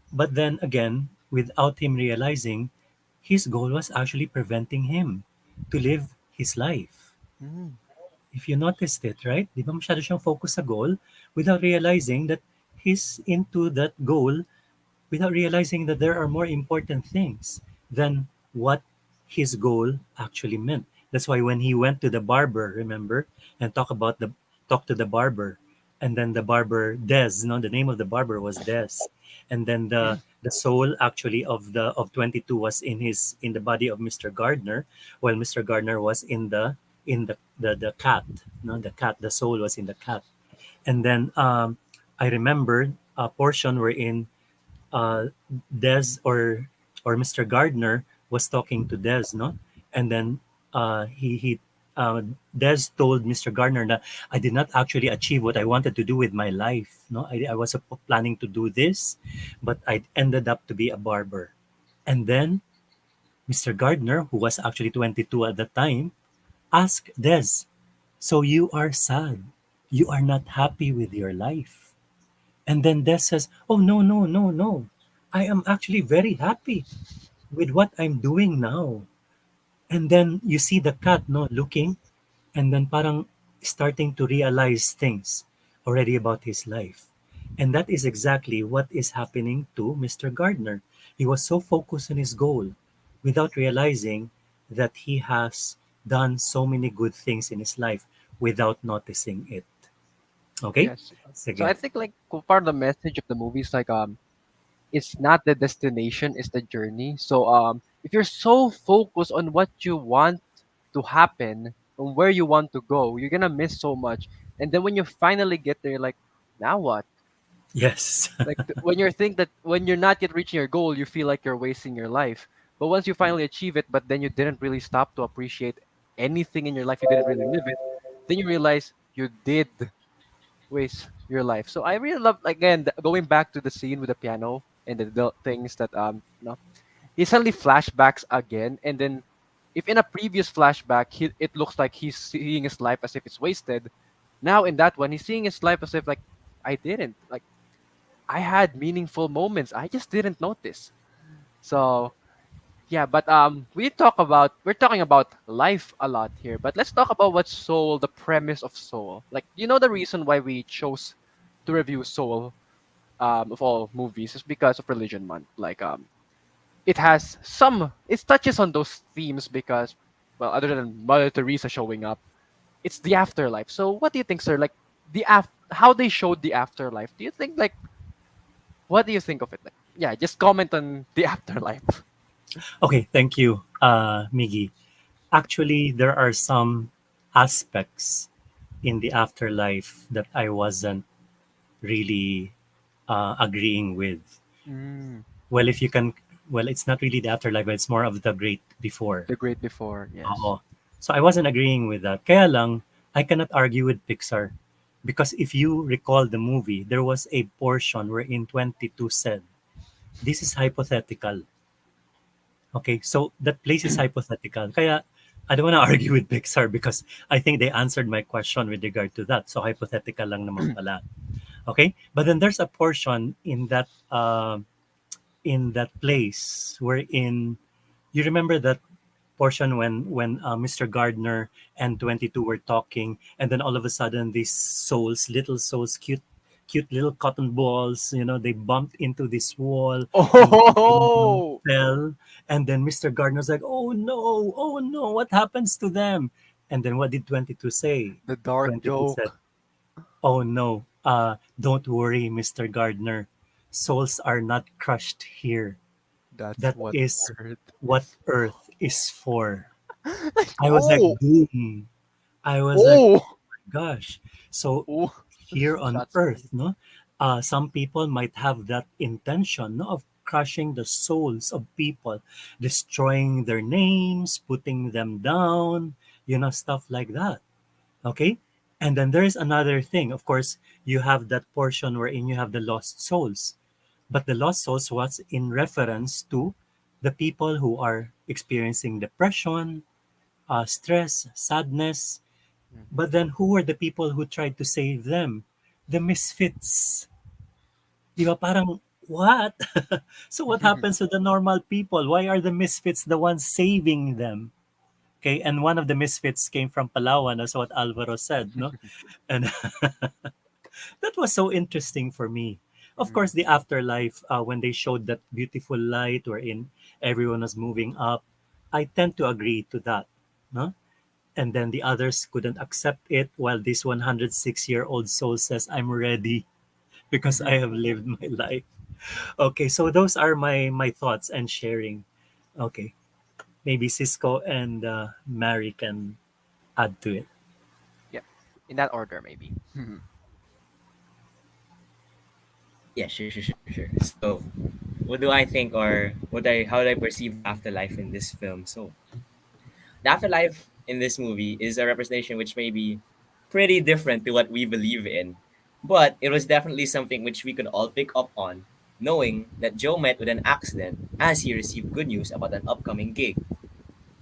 Speaker 3: but then again, without him realizing, his goal was actually preventing him to live his life.
Speaker 1: Mm.
Speaker 3: If you noticed it, right? Di ba masyado siyang focus sa goal without realizing that he's into that goal, without realizing that there are more important things than what his goal actually meant. That's why when he went to the barber, remember, and talk to the barber, and then the barber Des, no, the name of the barber was Des, and then the soul actually of 22 was in the body of Mr. Gardner, while Mr. Gardner was in the cat, no, the cat, the soul was in the cat, and then I remembered a portion wherein Des or Mr. Gardner was talking to Des, no, and then he Des told Mr. Gardner that I did not actually achieve what I wanted to do with my life. No, I was planning to do this, but I ended up to be a barber. And then Mr. Gardner, who was actually 22 at the time, asked Des, "So you are sad? You are not happy with your life?" And then Des says, "Oh, no, no, no, no. I am actually very happy with what I'm doing now." And then you see the cat, no, looking and then parang starting to realize things already about his life. And that is exactly what is happening to Mr. Gardner. He was so focused on his goal without realizing that he has done so many good things in his life without noticing it. Okay?
Speaker 1: Yes. So I
Speaker 3: Sige.
Speaker 1: think like part of the message of the movie is like it's not the destination, it's the journey. So if you're so focused on what you want to happen, on where you want to go, you're gonna miss so much. And then when you finally get there, like, now what?
Speaker 3: Yes.
Speaker 1: Like when you think that when you're not yet reaching your goal, you feel like you're wasting your life. But once you finally achieve it, but then you didn't really stop to appreciate anything in your life, you didn't really live it, then you realize, you did waste your life. So I really love, again, going back to the scene with the piano and the things that he suddenly flashbacks again, and then if in a previous flashback it looks like he's seeing his life as if it's wasted, now in that one he's seeing his life as if like I didn't like I had meaningful moments. I just didn't notice. So yeah, but we're talking about life a lot here, but let's talk about what Soul, the premise of Soul. Like, the reason why we chose to review Soul of all movies is because of Religion Month. Like it touches on those themes because, well, other than Mother Teresa showing up, it's the afterlife. So what do you think, sir? Like how they showed the afterlife. Do you think like what do you think of it? Like, yeah, just comment on the afterlife.
Speaker 3: Okay, thank you, Miggy. Actually, there are some aspects in the afterlife that I wasn't really agreeing with.
Speaker 1: Mm,
Speaker 3: Well, if you can, well, it's not really the afterlife, but it's more of the great before.
Speaker 1: the great before, yes.
Speaker 3: Oo. So I wasn't agreeing with that. Kaya lang, I cannot argue with Pixar. Because if you recall the movie, there was a portion wherein 22 said, this is hypothetical. Okay, so that place is hypothetical. Kaya I don't want to argue with Pixar because I think they answered my question with regard to that. So hypothetical lang naman pala. Okay, but then there's a portion in that place wherein you remember that portion when Mr. Gardner and 22 were talking, and then all of a sudden these souls, little souls, cute little cotton balls, they bumped into this wall, and one of them
Speaker 1: Oh,
Speaker 3: fell, and then Mr. Gardner's like, oh no, what happens to them? And then what did 22 say?
Speaker 1: the dark
Speaker 3: 22 said,
Speaker 1: joke.
Speaker 3: oh no, don't worry, Mr. Gardner, souls are not crushed here.
Speaker 1: That's
Speaker 3: That
Speaker 1: what
Speaker 3: is
Speaker 1: Earth
Speaker 3: what
Speaker 1: is.
Speaker 3: Earth is for.
Speaker 1: Like,
Speaker 3: I was like,
Speaker 1: oh,
Speaker 3: boom. I was like,
Speaker 1: oh,
Speaker 3: oh my gosh. So
Speaker 1: oh.
Speaker 3: here on
Speaker 1: Shots
Speaker 3: Earth,
Speaker 1: fired.
Speaker 3: no, some people might have that intention, no, of crushing the souls of people, destroying their names, putting them down, stuff like that. Okay. And then there's another thing. Of course, you have that portion wherein you have the lost souls. But the lost souls was in reference to the people who are experiencing depression, stress, sadness.
Speaker 1: Mhm.
Speaker 3: But then who were the people who tried to save them? The misfits. Di ba? Parang, what? So what happens to the normal people? Why are the misfits the ones saving them? Okay, and one of the misfits came from Palawan, as what Alvaro said, no? And that was so interesting for me. Of course,
Speaker 1: Mhm.
Speaker 3: the afterlife, when they showed that beautiful light wherein everyone was moving up, I tend to agree to that. No? And then the others couldn't accept it, while this 106-year-old soul says, I'm ready because I have lived my life. Okay, so those are my thoughts and sharing. Okay, maybe Cisco and Mary can add to it.
Speaker 1: Yep. In that order, maybe.
Speaker 5: Yeah, sure. So, what do I think, or how do I perceive the afterlife in this film? So, the afterlife in this movie is a representation which may be pretty different to what we believe in, but it was definitely something which we could all pick up on, knowing that Joe met with an accident as he received good news about an upcoming gig.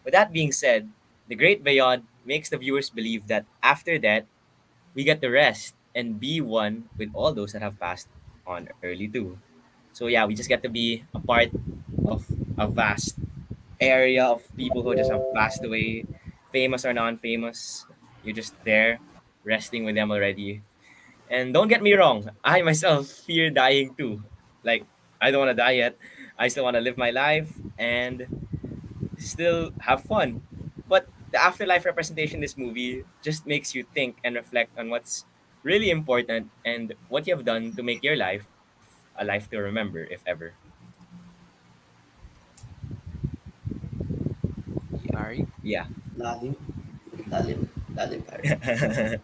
Speaker 5: With that being said, the Great Beyond makes the viewers believe that after that, we get to rest and be one with all those that have passed on early too. So yeah, we just get to be a part of a vast area of people who just have passed away, famous or non-famous. You're just there, resting with them already. And don't get me wrong, I myself fear dying too. Like, I don't want to die yet. I still want to live my life and still have fun. But the afterlife representation in this movie just makes you think and reflect on what's really important and what you have done to make your life a life to remember, if ever.
Speaker 1: Mary?
Speaker 5: Yeah.
Speaker 4: Lalim, lalim, lalim tayo.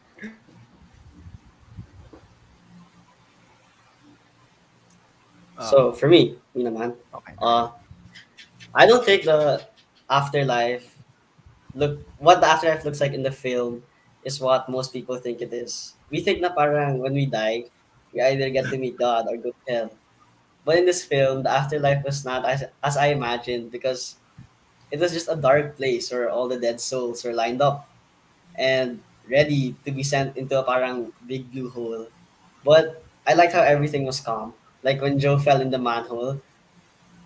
Speaker 4: So
Speaker 1: Um,
Speaker 4: for me naman,
Speaker 1: okay, Mary.
Speaker 4: uh, I don't think the afterlife what the afterlife looks like in the film is what most people think it is. We think na parang when we die, we either get to meet God or go to hell. But in this film, the afterlife was not as I imagined because it was just a dark place where all the dead souls were lined up and ready to be sent into a parang big blue hole. But I liked how everything was calm. Like when Joe fell in the manhole,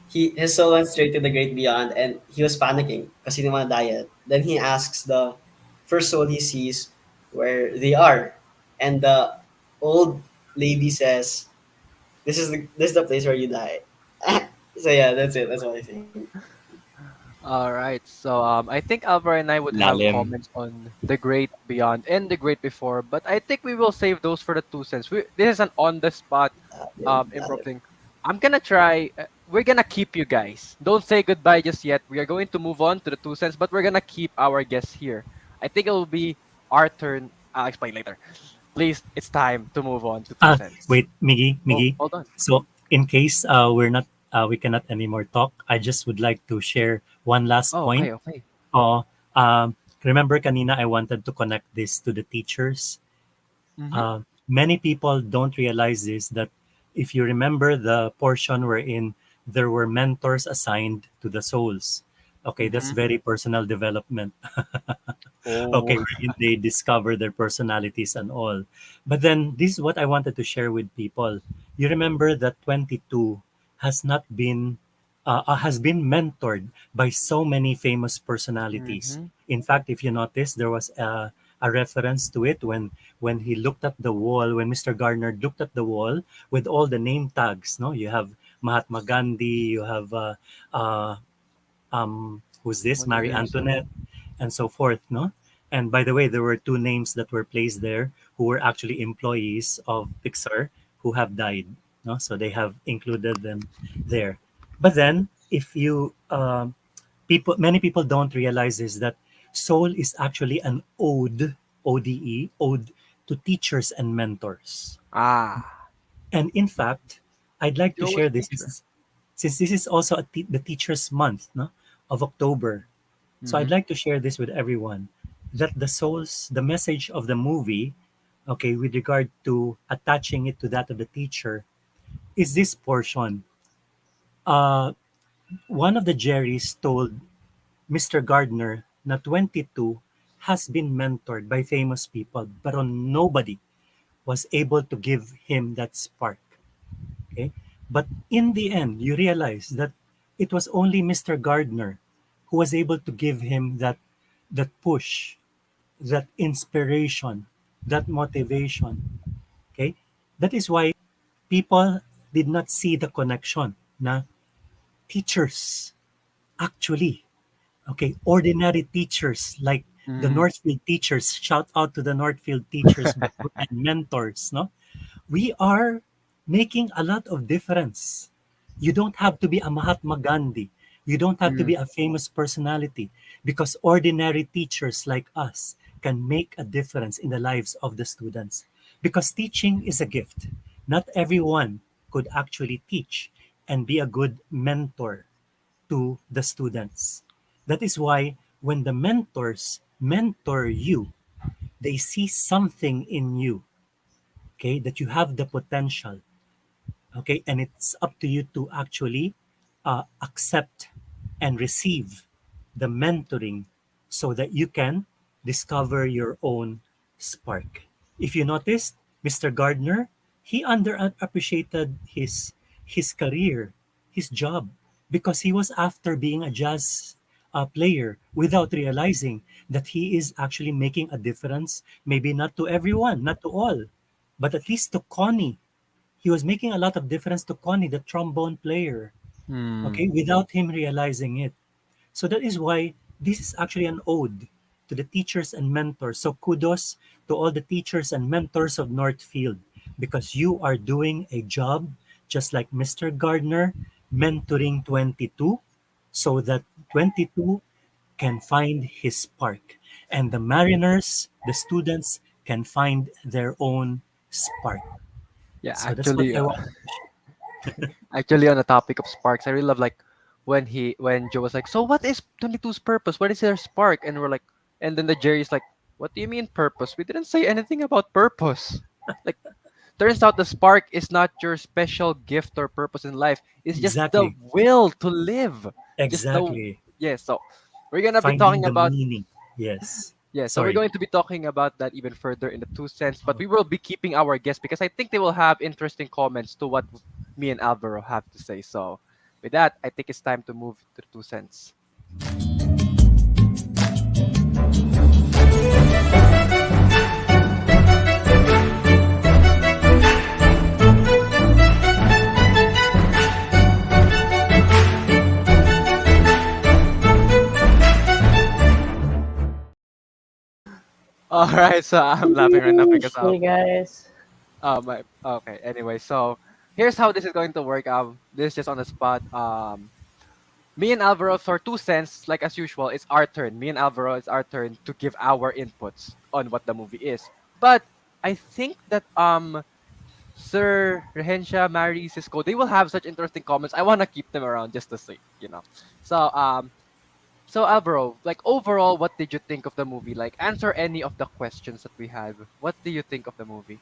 Speaker 4: his soul went straight to the great beyond, and he was panicking because he didn't want to die yet. Then he asks the first soul he sees where they are, and the old lady says, this is the place where you die." So yeah, that's it. That's what I think.
Speaker 1: All right. So I think Alvaro and I would have
Speaker 3: Lalim.
Speaker 1: comments on the Great Beyond and the Great Before, but I think we will save those for the 2 cents. This is an on the spot improv thing. I'm gonna try. We're gonna keep you guys. Don't say goodbye just yet. We are going to move on to the 2 cents, but we're gonna keep our guests here. I think it will be our turn. I'll explain later. Please, it's time to move on to two cents.
Speaker 3: Wait, Miggy,
Speaker 1: Oh,
Speaker 3: Miggy.
Speaker 1: hold on.
Speaker 3: So in case we cannot anymore talk, I just would like to share one last
Speaker 1: Oh,
Speaker 3: point.
Speaker 1: okay, okay.
Speaker 3: Uh, Remember kanina I wanted to connect this to the teachers.
Speaker 1: Mm-hmm.
Speaker 3: Many people don't realize this, that if you remember the portion wherein there were mentors assigned to the souls. Okay, that's
Speaker 1: Mm-hmm.
Speaker 3: very personal development. Okay,
Speaker 1: Oh.
Speaker 3: wherein they discover their personalities and all. But then this is what I wanted to share with people. You remember that 22 has not been has been mentored by so many famous personalities.
Speaker 1: Mm-hmm.
Speaker 3: In fact, if you notice, there was a reference to it when he looked at the wall, when Mr. Gardner looked at the wall with all the name tags. No, you have Mahatma Gandhi, you have who's this,
Speaker 1: Mother
Speaker 3: Marie
Speaker 1: Teresa.
Speaker 3: Antoinette, and so forth. No, and by the way, there were two names that were placed there who were actually employees of Pixar who have died. No, so they have included them there. But then, if you people, many people don't realize is that soul is actually an ode to teachers and mentors.
Speaker 1: Ah,
Speaker 3: And in fact, I'd like to
Speaker 1: Joe was
Speaker 3: share
Speaker 1: a
Speaker 3: this
Speaker 1: teacher.
Speaker 3: since this is also the teachers month, no, of October. So I'd
Speaker 1: Mm-hmm.
Speaker 3: like to share this with everyone, that the message of the movie, okay, with regard to attaching it to that of the teacher, is this portion. Uh, One of the Jerrys told Mr. Gardner na 22 has been mentored by famous people, but on nobody was able to give him that spark. Okay? But in the end, you realize that it was only Mr. Gardner who was able to give him that push, that inspiration, that motivation. Okay? That is why people did not see the connection na teachers actually, okay, ordinary teachers like the
Speaker 1: Mm-hmm.
Speaker 3: Northfield teachers, shout out to the Northfield teachers and mentors, no? We are making a lot of difference. You don't have to be a Mahatma Gandhi. You don't have to
Speaker 1: Mm-hmm.
Speaker 3: be a famous personality, because ordinary teachers like us can make a difference in the lives of the students. Because teaching is a gift. Not everyone could actually teach and be a good mentor to the students. That is why when the mentors mentor you, they see something in you, okay, that you have the potential, okay, and it's up to you to actually accept and receive the mentoring so that you can discover your own spark. If you noticed, Mr. Gardner, he underappreciated his career, his job, because he was after being a jazz player without realizing that he is actually making a difference, maybe not to everyone, not to all, but at least to Connie. He was making a lot of difference to Connie, the trombone player,
Speaker 1: Mm-hmm.
Speaker 3: okay, without him realizing it. So that is why this is actually an ode to the teachers and mentors. So kudos to all the teachers and mentors of Northfield, because you are doing a job just like Mr. Gardner mentoring 22 so that 22 can find his spark, and the Mariners, the students, can find their own spark.
Speaker 1: Yeah,
Speaker 3: So that's what I want.
Speaker 1: actually, on the topic of sparks, I really love like when Joe was like, "So what is 22's purpose? What is their spark?" And we're like, and then the Jerry's like, What do you mean purpose? We didn't say anything about purpose. Like, turns out the spark is not your special gift or purpose in life. It's just the
Speaker 3: Exactly.
Speaker 1: will to live. Just the
Speaker 3: Exactly.
Speaker 1: yeah. So we're gonna be
Speaker 3: Finding
Speaker 1: talking
Speaker 3: the
Speaker 1: about
Speaker 3: meaning. Yes.
Speaker 1: yeah. So we're
Speaker 3: Sorry.
Speaker 1: going to be talking about that even further in the 2 cents. But we will be keeping our guests because I think they will have interesting comments to what me and Alvaro have to say. So with that, I think it's time to move to the 2 cents. All right. So I'm laughing right now because
Speaker 2: Hey guys.
Speaker 1: my okay. Anyway, so here's how this is going to work. This is just on the spot. Me and Alvaro for 2 cents, like as usual, it's our turn. Me and Alvaro, it's our turn to give our inputs on what the movie is. But I think that Sir Rehencia, Mary, Cisco, they will have such interesting comments. I wanna keep them around just to see. So Alvaro, like overall, what did you think of the movie? Like answer any of the questions that we have. What do you think of the movie?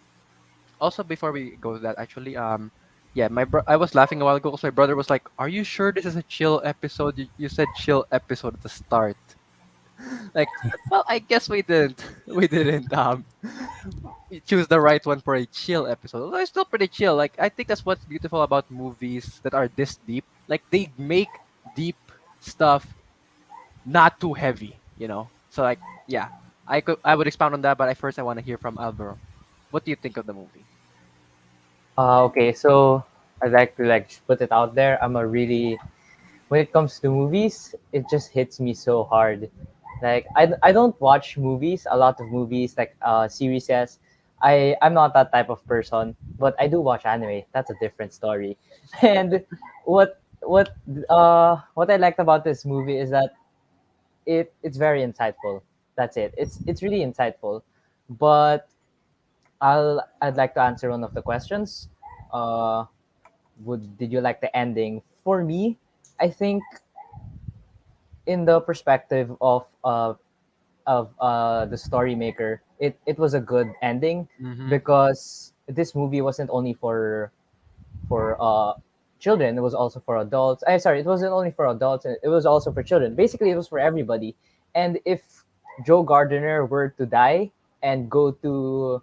Speaker 1: Also, before we go to that, actually, yeah, I was laughing a while ago because my brother was like, "Are you sure this is a chill episode? You said chill episode at the start." Like, well, I guess we didn't, we didn't choose the right one for a chill episode. Although it's still pretty chill. Like, I think that's what's beautiful about movies that are this deep. Like, they make deep stuff not too heavy. So like, yeah, I would expound on that, but I want to hear from Alvaro. What do you think of the movie?
Speaker 2: Okay, so I'd like to like just put it out there. I'm a really when it comes to movies, it just hits me so hard. Like I don't watch movies, a lot of movies like series. Yes, I'm not that type of person, but I do watch anime. That's a different story. And what I liked about this movie is that it's very insightful. That's it. It's really insightful. But I'd like to answer one of the questions. Uh, did you like the ending? For me, I think in the perspective of the story maker, it was a good ending
Speaker 1: Mm-hmm.
Speaker 2: because this movie wasn't only for children. It was also for adults. I sorry, it wasn't only for adults. It was also for children. Basically, it was for everybody. And if Joe Gardner were to die and go to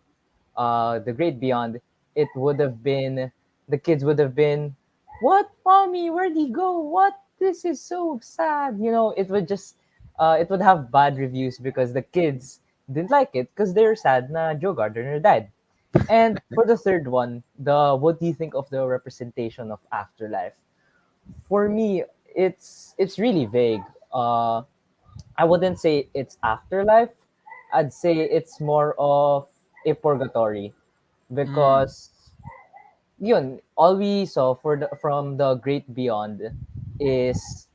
Speaker 2: the great beyond, it would have been the kids would have been, what, mommy? Where'd he go? What? This is so sad. It would just it would have bad reviews because the kids didn't like it because they're sad na Joe Gardner died. And for the third one, the what do you think of the representation of afterlife? For me, it's really vague. I wouldn't say it's afterlife. I'd say it's more of a purgatory
Speaker 1: Mm.
Speaker 2: because yun, all we saw from the great beyond is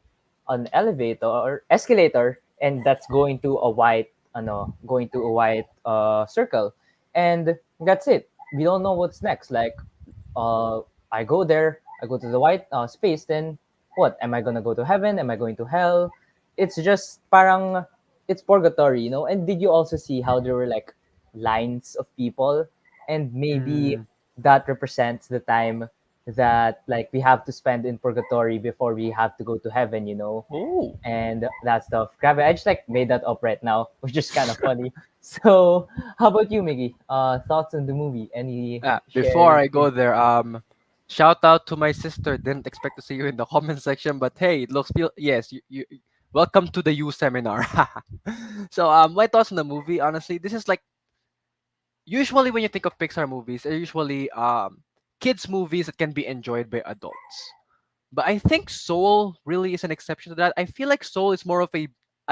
Speaker 2: an elevator or escalator, and that's going to a white circle, and that's it. We don't know what's next. Like, uh, I go there, I go to the white space, then what? Am I gonna go to heaven? Am I going to hell? It's just parang it's purgatory. And did you also see how there were like lines of people, and maybe
Speaker 1: Mm.
Speaker 2: that represents the time that like we have to spend in purgatory before we have to go to heaven.
Speaker 1: Oh.
Speaker 2: And that stuff. Grab it. I just like made that up right now, which is kind of funny. So, how about you, Miggy? Thoughts on the movie? Any
Speaker 1: Before
Speaker 2: shared
Speaker 1: I go there, shout out to my sister. Didn't expect to see you in the comment section, but hey, it looks feel yes. Welcome to the U seminar. So my thoughts on the movie. Honestly, this is like usually when you think of Pixar movies, they're usually kids movies that can be enjoyed by adults. But I think Soul really is an exception to that. I feel like Soul is more of an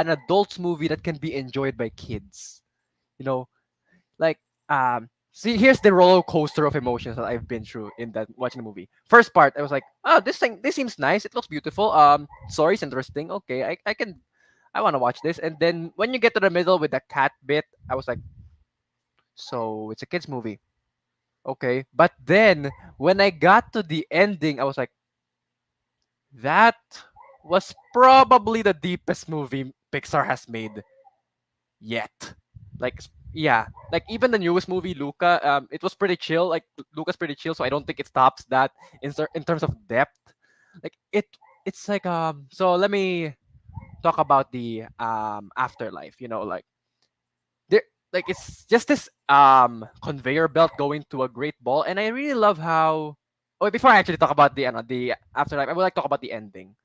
Speaker 1: adults movie that can be enjoyed by kids. You know, like see, here's the roller coaster of emotions that I've been through in that watching the movie. First part, I was like, oh, this seems nice. It looks beautiful. Story's interesting. Okay, I want to watch this. And then when you get to the middle with the cat bit, I was like, so it's a kids movie. Okay, but then when I got to the ending, I was like, that was probably the deepest movie Pixar has made yet. Yeah, like even the newest movie Luca, it was pretty chill. Like Luca's pretty chill, so I don't think it stops that in terms of depth. Like it's like So let me talk about the afterlife. There like it's just this conveyor belt going to a great ball, and I really love how. Oh, before I actually talk about the afterlife, I would like to talk about the ending.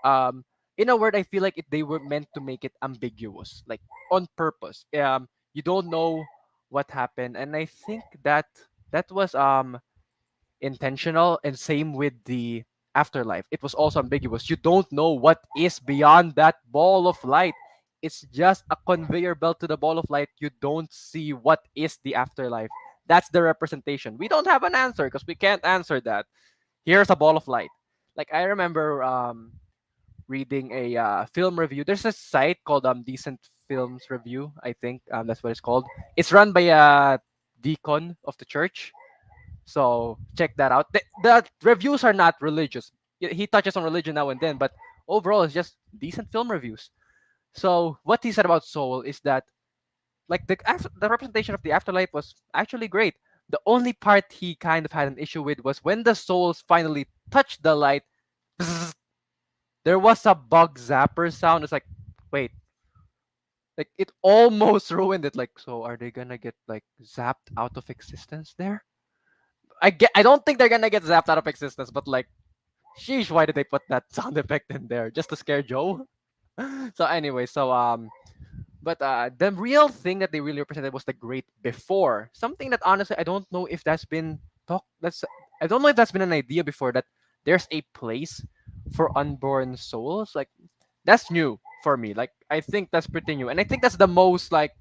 Speaker 1: um in a word, I feel like they were meant to make it ambiguous, like on purpose. You don't know what happened, and I think that was intentional. And same with the afterlife, it was also ambiguous. You don't know what is beyond that ball of light. It's just a conveyor belt to the ball of light. You don't see what is the afterlife. That's the representation. We don't have an answer because we can't answer that. Here's a ball of light. Like I remember reading a film review. There's a site called Decent Films Review. I think that's what it's called. It's run by a deacon of the church. So check that out. The reviews are not religious. He touches on religion now and then, but overall, it's just decent film reviews. So what he said about Soul is that like the representation of the afterlife was actually great. The only part he kind of had an issue with was when the souls finally touched the light. There was a bug zapper sound. It's like, wait, like it almost ruined it. Like, so are they gonna get like zapped out of existence there? I don't think they're gonna get zapped out of existence, but like, sheesh, why did they put that sound effect in there just to scare Joe? So anyway, but the real thing that they really represented was the great before. Something that honestly I don't know if that's been talk. That's I don't know if that's been an idea before, that there's a place for unborn souls. Like that's new for me. Like I think that's pretty new, and I think that's the most like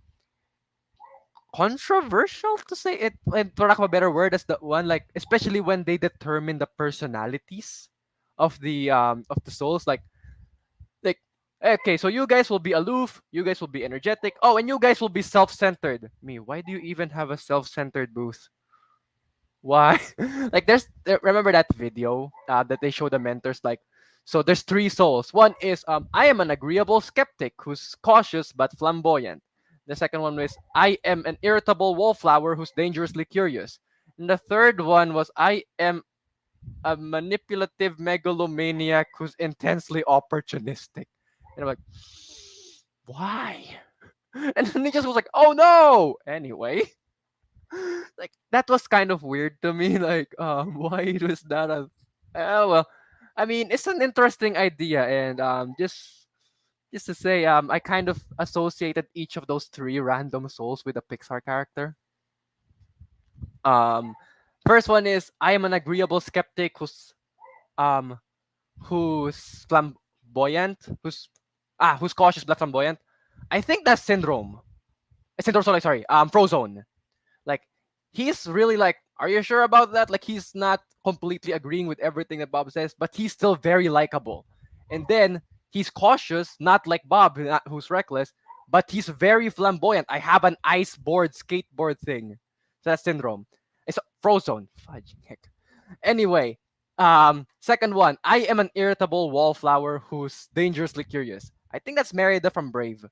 Speaker 1: controversial to say it. And for lack of a better word, that's the one, like especially when they determine the personalities of the souls. Like okay, so you guys will be aloof, you guys will be energetic, oh, and you guys will be self-centered. Me, why do you even have a self-centered booth? Why? Like remember that video that they show the mentors, like, so there's three souls. One is I am an agreeable skeptic who's cautious but flamboyant. The second one is I am an irritable wallflower who's dangerously curious. And the third one was I am a manipulative megalomaniac who's intensely opportunistic. And I'm like, why? And then he just was like, oh no. Anyway, like that was kind of weird to me. Like, why was that a? Well, I mean, it's an interesting idea, and just to say, I kind of associated each of those three random souls with a Pixar character. Um, First one is I am an agreeable skeptic um who's flamboyant, who's cautious but flamboyant. I think that's Syndrome. Syndrome, sorry, Frozone. Like he's really like, are you sure about that? Like he's not completely agreeing with everything that Bob says, but he's still very likable. And then he's cautious, not like Bob, who's reckless, but he's very flamboyant. I have an ice board, skateboard thing. So that's Syndrome. It's Frozone. Fudge, heck. Anyway, second one, I am an irritable wallflower who's dangerously curious. I think that's Merida from Brave.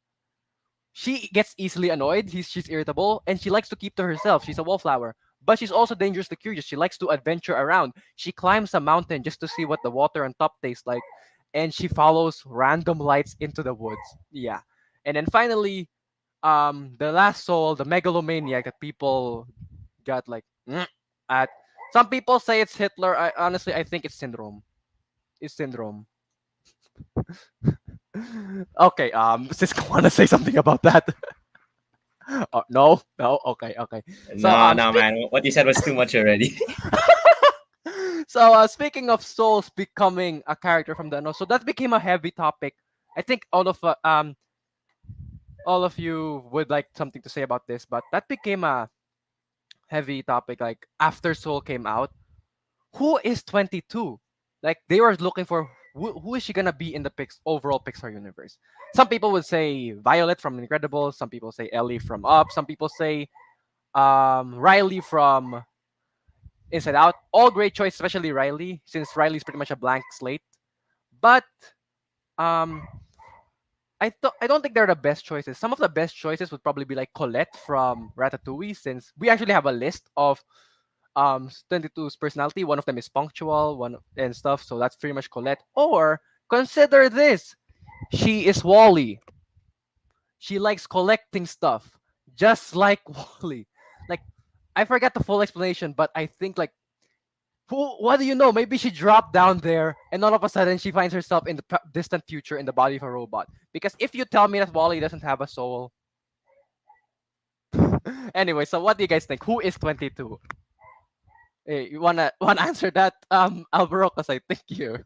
Speaker 1: She gets easily annoyed. She's irritable, and she likes to keep to herself. She's a wallflower, but she's also dangerously curious. She likes to adventure around. She climbs a mountain just to see what the water on top tastes like, and she follows random lights into the woods. Yeah, and then finally, the last soul, the megalomaniac that people got like at. Some people say it's Hitler. I think it's Syndrome. It's Syndrome. Okay. Cisco wanna say something about that? No, no. Okay, okay. So
Speaker 5: No, no, man. What you said was too much already.
Speaker 1: so speaking of souls becoming a character from the no, so that became a heavy topic. I think all of you would like something to say about this, but that became a heavy topic. Like after Soul came out, who is 22? Like they were looking for who is she gonna be in the overall Pixar universe. Some people would say Violet from Incredibles. Some people say Ellie from Up. Some people say Riley from Inside Out. All great choice, especially Riley, since Riley's pretty much a blank slate. But um, I don't think they're the best choices. Some of the best choices would probably be like Colette from Ratatouille, since we actually have a list of 22's personality. One of them is punctual, and stuff. So that's pretty much Colette. Or consider this: she is Wally. She likes collecting stuff, just like Wally. Like, I forgot the full explanation, but I think like, what do you know? Maybe she dropped down there, and all of a sudden she finds herself in the distant future in the body of a robot. Because if you tell me that Wally doesn't have a soul, anyway. So what do you guys think? Who is 22? Hey, you wanna answer that, Alvaro? Cause I think you,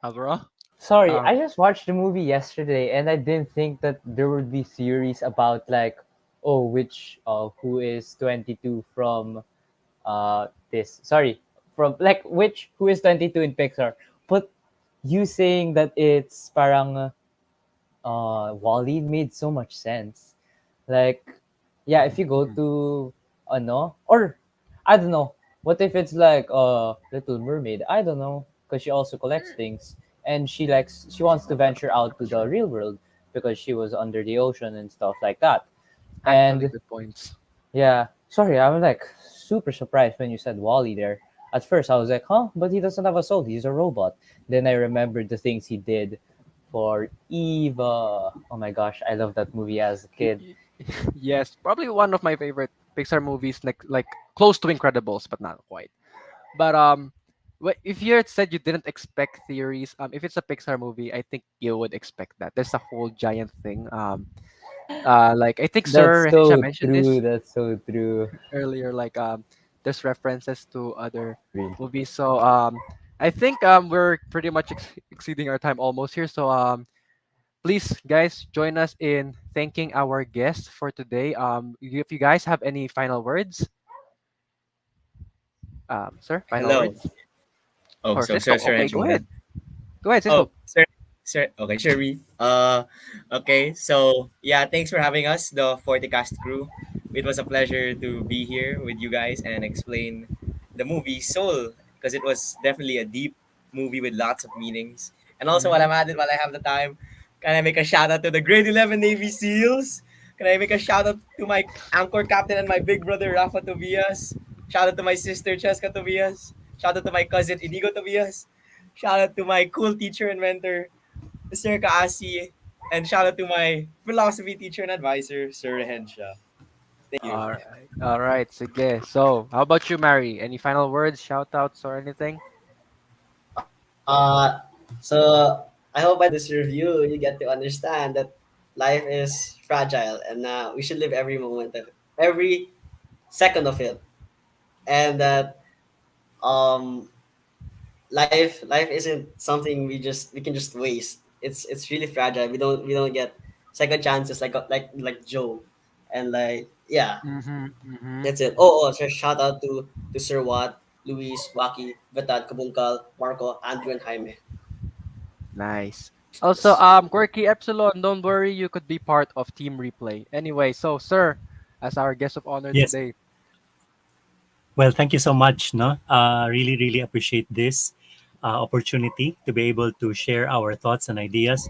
Speaker 1: Alvaro.
Speaker 2: Sorry,
Speaker 1: Um,
Speaker 2: I just watched the movie yesterday and I didn't think that there would be theories about like, oh, which who is 22 from this. Sorry, from like which who is 22 in Pixar. But you saying that it's parang Wally made so much sense. Like, yeah, if you go
Speaker 1: mhm.
Speaker 2: to ano or I don't know, what if it's like Little Mermaid? I don't know, because she also collects things and she wants to venture out to the real world because she was under the ocean and stuff like that.
Speaker 1: Actually,
Speaker 2: And
Speaker 1: good points.
Speaker 2: yeah, sorry, I'm like super surprised when you said Wally there. At first, I was like, huh? But he doesn't have a soul. He's a robot. Then I remembered the things he did for Eva. Oh my gosh, I love that movie as a
Speaker 1: Y-
Speaker 2: kid.
Speaker 1: y- yes, probably one of my favorite Pixar movies, like close to Incredibles, but not quite. But if you had said you didn't expect theories, if it's a Pixar movie, I think you would expect that. There's a whole giant thing. Like I think
Speaker 2: That's
Speaker 1: Sir Hesha
Speaker 2: so
Speaker 1: mentioned
Speaker 2: true.
Speaker 1: this
Speaker 2: That's so true.
Speaker 1: earlier. Like there's references to other
Speaker 2: Really.
Speaker 1: movies. So I think we're pretty much exceeding our time almost here. So please, guys, join us in thanking our guests for today. If you guys have any final words, sir, final
Speaker 5: Hello.
Speaker 1: words,
Speaker 5: Oh,
Speaker 1: or
Speaker 5: so
Speaker 1: Cisco.
Speaker 5: Sir
Speaker 1: Okay,
Speaker 5: Hench
Speaker 1: go
Speaker 5: muna.
Speaker 1: ahead. Go ahead,
Speaker 5: Oh,
Speaker 1: Cisco.
Speaker 5: sir. Okay, sure. Okay. So yeah, thanks for having us, the Fortikast crew. It was a pleasure to be here with you guys and explain the movie Soul, because it was definitely a deep movie with lots of meanings. And also, while
Speaker 1: Hmm.
Speaker 5: I'm at it, while I have the time, can I make a shout out to the Grade 11 Navy SEALs? Can I make a shout out to my anchor captain and my big brother Rafa Tobias? Shout out to my sister Cheska Tobias. Shout out to my cousin Inigo Tobias. Shout out to my cool teacher and mentor, Mr. Kaasi. And shout out to my philosophy teacher and advisor, Sir Hensha. Thank you.
Speaker 1: All right, sige. So, how about you, Mary? Any final words, shout outs, or anything?
Speaker 4: So I hope by this review you get to understand that life is fragile and we should live every moment of every second of it, and that um life isn't something we can just waste. It's really fragile. We don't get second chances like Joe, and like yeah,
Speaker 1: Mm-hmm. Mm-hmm.
Speaker 4: that's it. Oh, so shout out to Sir Watt, Luis, Waki, Vetad, Kabunkal, Marco, Andrew, and Jaime.
Speaker 1: Nice. Also,
Speaker 4: Yes.
Speaker 1: Quirky Epsilon, don't worry, you could be part of Team Replay. Anyway, so sir, as our guest of honor
Speaker 3: Yes.
Speaker 1: today.
Speaker 3: Well, thank you so much. No, really, really appreciate this opportunity to be able to share our thoughts and ideas.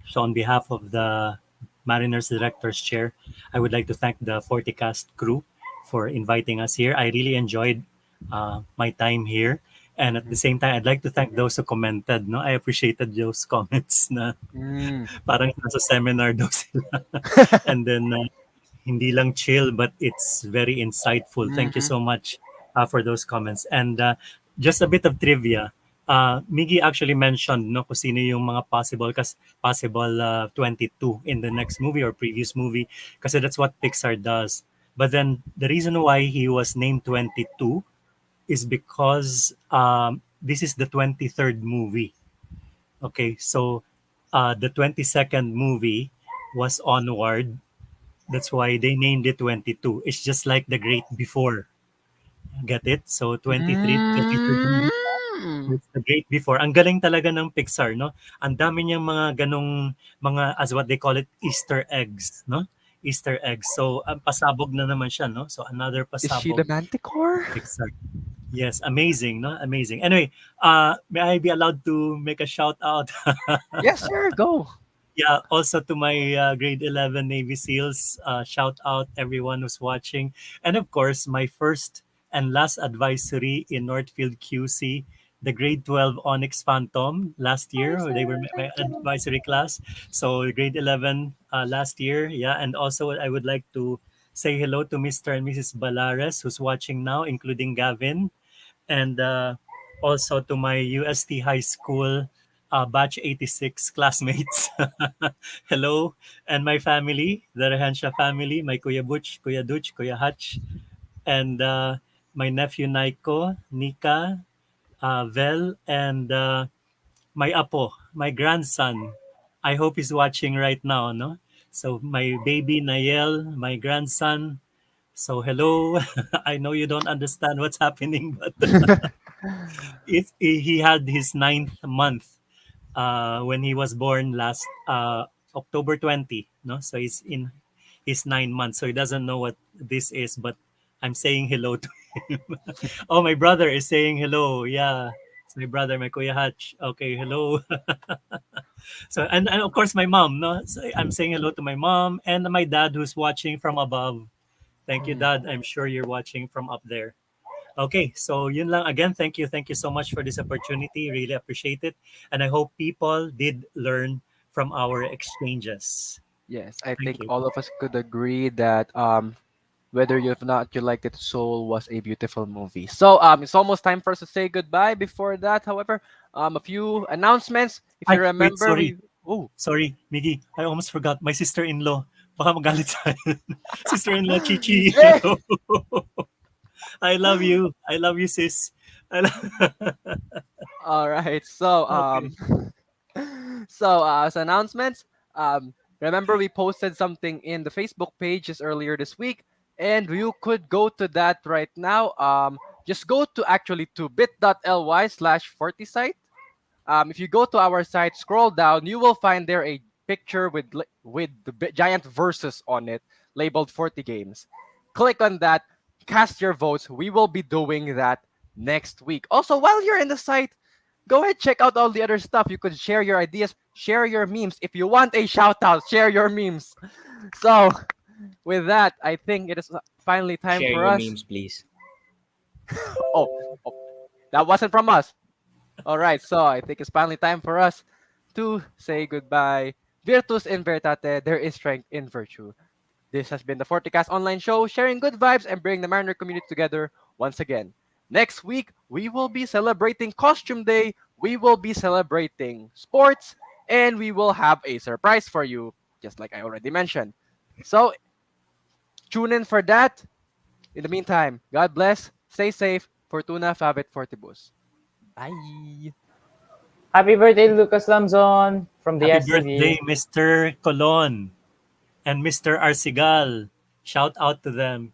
Speaker 3: So, on behalf of the Mariners Directors Chair, I would like to thank the Forticast crew for inviting us here. I really enjoyed my time here, and at the
Speaker 1: Mhm.
Speaker 3: same time, I'd like to thank those who commented. No, I appreciated those comments. Na
Speaker 1: Mm.
Speaker 3: parang nasa seminar daw sila, and then hindi lang chill, but it's very insightful. Thank you
Speaker 1: Mhm.
Speaker 3: so much for those comments. And just a bit of trivia. Miggy actually mentioned no kung sino yung mga possible 22 in the next movie or previous movie kasi that's what Pixar does. But then the reason why he was named 22 is because this is the 23rd movie. Okay, so the 22nd movie was Onward. That's why they named it 22. It's just like the great before. Get it? So 23, 23
Speaker 1: Mm.
Speaker 3: it's the great before. Ang galing talaga ng Pixar, no? Ang dami niyang mga ganong mga as what they call it Easter eggs, no? Easter eggs. So pasabog na naman siya, no? So another
Speaker 1: Is she the
Speaker 3: pasabog
Speaker 1: Manticore?
Speaker 3: Pixar. Yes, amazing, no? Amazing. Anyway, may I be allowed to make a shout out?
Speaker 1: Yes, sir. Go.
Speaker 3: Yeah, also to my grade 11 Navy SEALs, shout out everyone who's watching. And of course, my first and last advisory in Northfield QC, the grade 12 Onyx Phantom last year. They were my advisory class. So grade 11 last year. Yeah. And also, I would like to say hello to Mr. and Mrs. Balares who's watching now, including Gavin, and also to my UST High School batch 86 classmates. Hello. And my family, the Rehansha family, my Kuya Butch, Kuya Dutch, Kuya Hutch, and my nephew Naiko, Nika, Vel, and my apo, my grandson. I hope he's watching right now, no? So my baby Nayel, my grandson. So hello. I know you don't understand what's happening, but he had his ninth month when he was born last October 20. No, so he's in his 9 months, so he doesn't know what this is. But I'm saying hello to him. Oh, my brother is saying hello. Yeah, it's my brother, my Kuya Hatch. Okay, hello. So and of course my mom. No, so I'm saying hello to my mom and my dad who's watching from above. Thank you,
Speaker 1: Mm.
Speaker 3: Dad. I'm sure you're watching from up there. Okay, so yun lang again. Thank you so much for this opportunity. Really appreciate it, and I hope people did learn from our exchanges.
Speaker 1: Yes, I
Speaker 3: Thank
Speaker 1: think
Speaker 3: you.
Speaker 1: all of us could agree that whether you've not you liked it, Soul was a beautiful movie. So it's almost time for us to say goodbye. Before that, however, a few announcements. If you
Speaker 3: Ay, wait,
Speaker 1: remember,
Speaker 3: sorry.
Speaker 1: we oh
Speaker 3: Sorry, Miggy. I almost forgot. My sister-in-law. Baka magalit sa akin. Sister-in-law, Chichi.
Speaker 1: yeah.
Speaker 3: Hello. I love you. I love you, sis. I love...
Speaker 1: All right. So
Speaker 3: Okay.
Speaker 1: as announcements, remember we posted something in the Facebook page just earlier this week, and you could go to that right now. Just go to actually to bit.ly/fortisite. If you go to our site, scroll down, you will find there a picture with the giant verses on it, labeled 40 games. Click on that, cast your votes. We will be doing that next week. Also, while you're in the site, go ahead, check out all the other stuff. You could share your ideas, share your memes. If you want a shout out, share your memes. So with that, I think it is finally time
Speaker 6: Share
Speaker 1: for
Speaker 6: your
Speaker 1: us.
Speaker 6: memes, please.
Speaker 1: Oh, oh, that wasn't from us. All right, so I think it's finally time for us to say goodbye. Virtus in veritate, there is strength in virtue. This has been the Forticast online show, sharing good vibes and bringing the Mariner community together once again. Next week, we will be celebrating Costume Day, we will be celebrating sports, and we will have a surprise for you, just like I already mentioned. So, tune in for that. In the meantime, God bless, stay safe, Fortuna Fabet Fortibus. Bye.
Speaker 2: Happy birthday, Lucas Lamzon from the
Speaker 3: Happy birthday,
Speaker 2: SCB.
Speaker 3: Mr. Colon and Mr. Arsigal. Shout out to them.